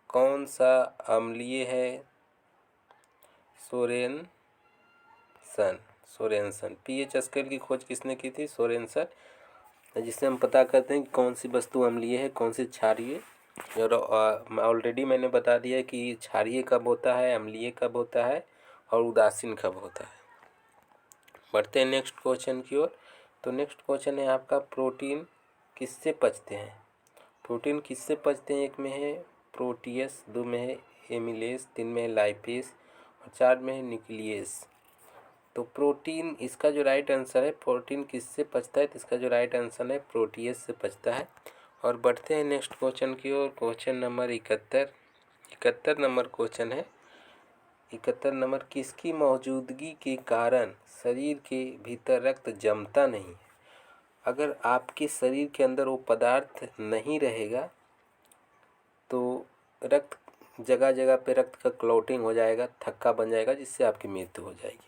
कौन सा अम्लीय है। सोरेनसन pH स्केल की खोज किसने की थी? सोरेनसन। जिससे हम पता करते हैं कि कौन सी वस्तु अम्लीय है, कौन सी क्षारीय। और ऑलरेडी मैंने बता दिया कि क्षारीय कब होता है, अम्लीय कब होता है और उदासीन कब होता है। बढ़ते हैं नेक्स्ट क्वेश्चन की ओर। तो नेक्स्ट क्वेश्चन है आपका प्रोटीन किससे पचते हैं? 1 में है प्रोटीयस, 2 में है एमिलेस, 3 में है लाइपेस और 4 में है न्यूक्लियस। तो प्रोटीन, इसका जो राइट आंसर है प्रोटीन किससे पचता है? तो इसका जो राइट आंसर है प्रोटीयस से पचता है। और बढ़ते हैं नेक्स्ट क्वेश्चन की ओर। क्वेश्चन नंबर 71 नंबर क्वेश्चन है। 71 नंबर, किसकी मौजूदगी के कारण शरीर के भीतर रक्त जमता नहीं? अगर आपके शरीर के अंदर वो पदार्थ नहीं रहेगा तो रक्त जगह जगह पे रक्त का क्लॉटिंग हो जाएगा, थक्का बन जाएगा, जिससे आपकी मृत्यु हो जाएगी।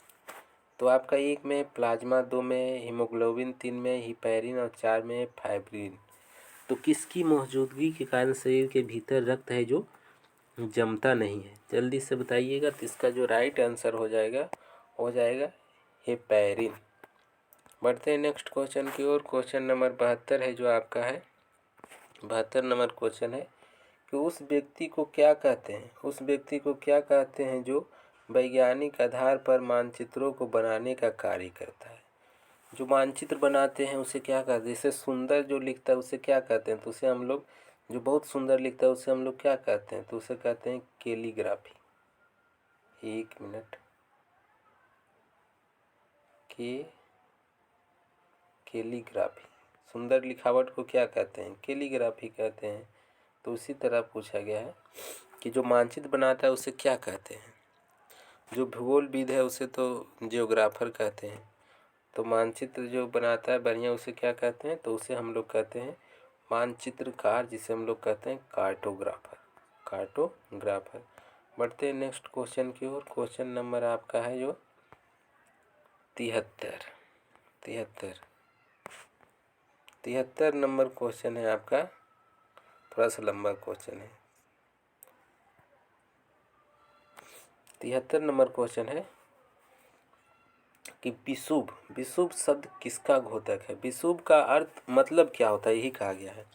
तो आपका 1 में प्लाज्मा, 2 में हीमोग्लोबिन, 3 में हिपैरिन और 4 में फाइब्रिन। तो किसकी मौजूदगी के कारण शरीर के भीतर रक्त है जो जमता नहीं है? जल्दी से बताइएगा। तो इसका जो राइट आंसर हो जाएगा हेपैरिन। बढ़ते हैं नेक्स्ट क्वेश्चन की ओर। क्वेश्चन नंबर 72 है जो आपका है। 72 नंबर क्वेश्चन है कि उस व्यक्ति को क्या कहते हैं, उस व्यक्ति को क्या कहते हैं जो वैज्ञानिक आधार पर मानचित्रों को बनाने का कार्य करता है। जो मानचित्र बनाते हैं उसे क्या कहते हैं, जैसे सुंदर जो लिखता है उसे क्या कहते हैं, तो उसे हम लोग, जो बहुत सुंदर लिखता है उसे हम लोग क्या कहते हैं, तो उसे कहते हैं कैलीग्राफी। 1 मिनट, कैलीग्राफी, सुंदर लिखावट को क्या कहते हैं, कैलीग्राफी कहते हैं। तो उसी तरह पूछा गया है कि जो मानचित्र बनाता है उसे क्या कहते हैं। जो भूगोलविद है उसे तो जियोग्राफर कहते हैं, तो मानचित्र जो बनाता है बढ़िया उसे क्या कहते हैं, तो उसे हम लोग कहते हैं मानचित्रकार, जिसे हम लोग कहते हैं कार्टोग्राफर, कार्टोग्राफर। बढ़ते हैं नेक्स्ट क्वेश्चन की ओर। क्वेश्चन नंबर आपका है जो 73 नंबर क्वेश्चन है आपका, थोड़ा सा लंबा क्वेश्चन है। 73 नंबर क्वेश्चन है कि विषुव शब्द किसका घोतक है। विषुव का अर्थ मतलब क्या होता है, यही कहा गया है।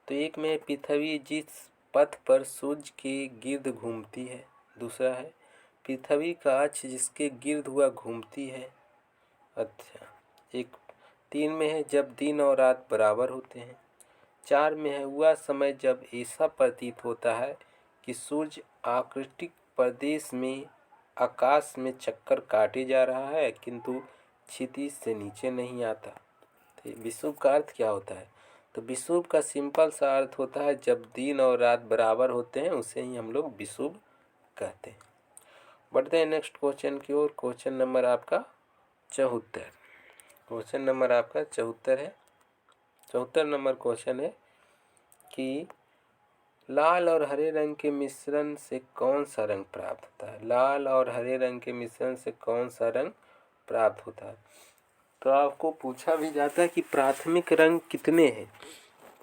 तो एक में पृथ्वी जिस पथ पर सूर्य के गिर्द घूमती है, दूसरा है पृथ्वी का अक्ष जिसके गिर्द हुआ घूमती है। अच्छा, एक 3 में है जब दिन और रात बराबर होते हैं। 4 में है वह समय जब ऐसा प्रतीत होता है कि सूर्य आर्कटिक प्रदेश में आकाश में चक्कर काटे जा रहा है किंतु क्षितिज से नीचे नहीं आता। तो विषुव का अर्थ क्या होता है, तो विषुव का सिंपल सा अर्थ होता है जब दिन और रात बराबर होते हैं उसे ही हम लोग विषुव कहते हैं। बढ़ते हैं नेक्स्ट क्वेश्चन की ओर। क्वेश्चन नंबर आपका 74, क्वेश्चन नंबर आपका 74 है। 74 नंबर क्वेश्चन है कि लाल और हरे रंग के मिश्रण से कौन सा रंग प्राप्त होता है। लाल और हरे रंग के मिश्रण से कौन सा रंग प्राप्त होता है। तो आपको पूछा भी जाता है कि प्राथमिक रंग कितने हैं।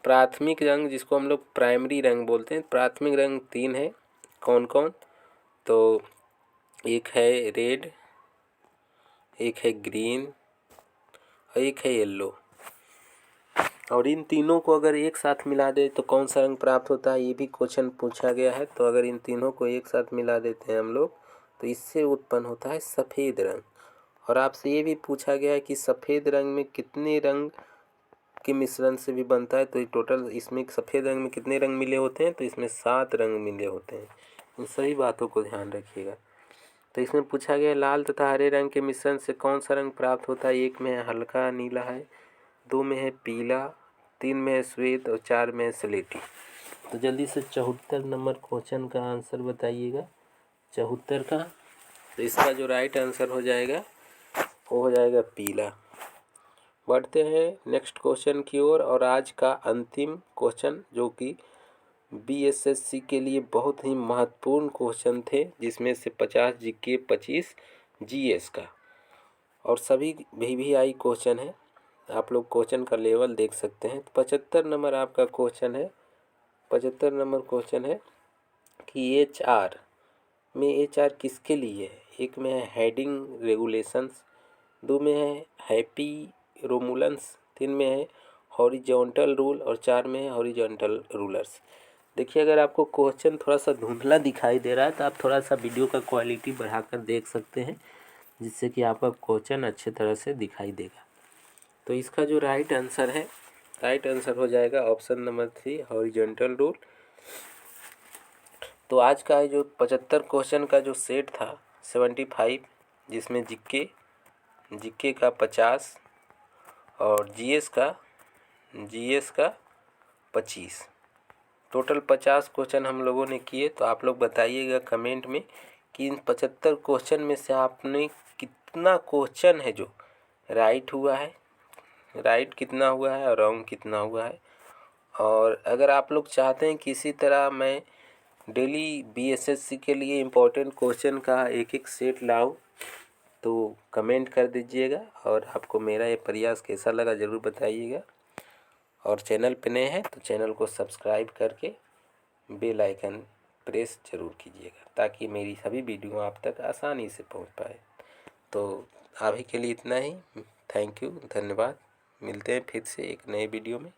प्राथमिक रंग जिसको हम लोग प्राइमरी रंग बोलते हैं, प्राथमिक रंग 3 है। कौन कौन, तो एक है रेड, एक है ग्रीन और एक है येलो। और इन तीनों को अगर एक साथ मिला दे तो कौन सा रंग प्राप्त होता है, ये भी क्वेश्चन पूछा गया है। तो अगर इन तीनों को एक साथ मिला देते हैं हम लोग तो इससे उत्पन्न होता है सफ़ेद रंग। और आपसे ये भी पूछा गया है कि सफ़ेद रंग में कितने रंग के मिश्रण से भी बनता है। तो ये टोटल इसमें सफ़ेद रंग में कितने रंग मिले होते हैं, तो इसमें 7 रंग मिले होते हैं। इन सभी बातों को ध्यान रखिएगा। तो इसमें पूछा गया लाल तथा हरे रंग के मिश्रण से कौन सा रंग प्राप्त होता है। एक में है हल्का नीला है, 2 में है पीला, 3 में है श्वेत और 4 में है स्लेटी। तो जल्दी से 74 नंबर क्वेश्चन का आंसर बताइएगा। 74 का, तो इसका जो राइट आंसर हो जाएगा वो हो जाएगा पीला। बढ़ते हैं नेक्स्ट क्वेश्चन की ओर। और आज का अंतिम क्वेश्चन जो कि बीएसएससी के लिए बहुत ही महत्वपूर्ण क्वेश्चन थे, जिसमें से 50 जीके, 25 जीएस का और सभी वीवीआई क्वेश्चन है। आप लोग क्वेश्चन का लेवल देख सकते हैं। 75 नंबर आपका क्वेश्चन है। 75 नंबर क्वेश्चन है कि एचआर में एचआर किसके लिए है। एक में है हेडिंग रेगुलेशंस, 2 में है हैप्पी रोमुलेंस, 3 में है हॉरिजॉन्टल रूल और 4 में है हॉरिजॉन्टल रूलर्स। देखिए अगर आपको क्वेश्चन थोड़ा सा धुंधला दिखाई दे रहा है तो आप थोड़ा सा वीडियो का क्वालिटी बढ़ाकर देख सकते हैं, जिससे कि आपका क्वेश्चन अच्छे तरह से दिखाई देगा। तो इसका जो राइट आंसर है, राइट आंसर हो जाएगा ऑप्शन नंबर 3 हॉरिजॉन्टल रूल। तो आज का जो 75 क्वेश्चन का जो सेट था 75, जिसमें जीके का 50 और जीएस का 25, टोटल 50 क्वेश्चन हम लोगों ने किए। तो आप लोग बताइएगा कमेंट में कि इन 75 क्वेश्चन में से आपने कितना क्वेश्चन है जो राइट हुआ है, राइट कितना हुआ है और रॉन्ग कितना हुआ है। और अगर आप लोग चाहते हैं कि इसी तरह मैं डेली बीएसएससी के लिए इम्पोर्टेंट क्वेश्चन का एक एक सेट लाऊं तो कमेंट कर दीजिएगा। और आपको मेरा ये प्रयास कैसा लगा ज़रूर बताइएगा। और चैनल पे नए हैं तो चैनल को सब्सक्राइब करके बेल आइकन प्रेस ज़रूर कीजिएगा ताकि मेरी सभी वीडियो आप तक आसानी से पहुंच पाए। तो अभी के लिए इतना ही। थैंक यू, धन्यवाद। मिलते हैं फिर से एक नए वीडियो में।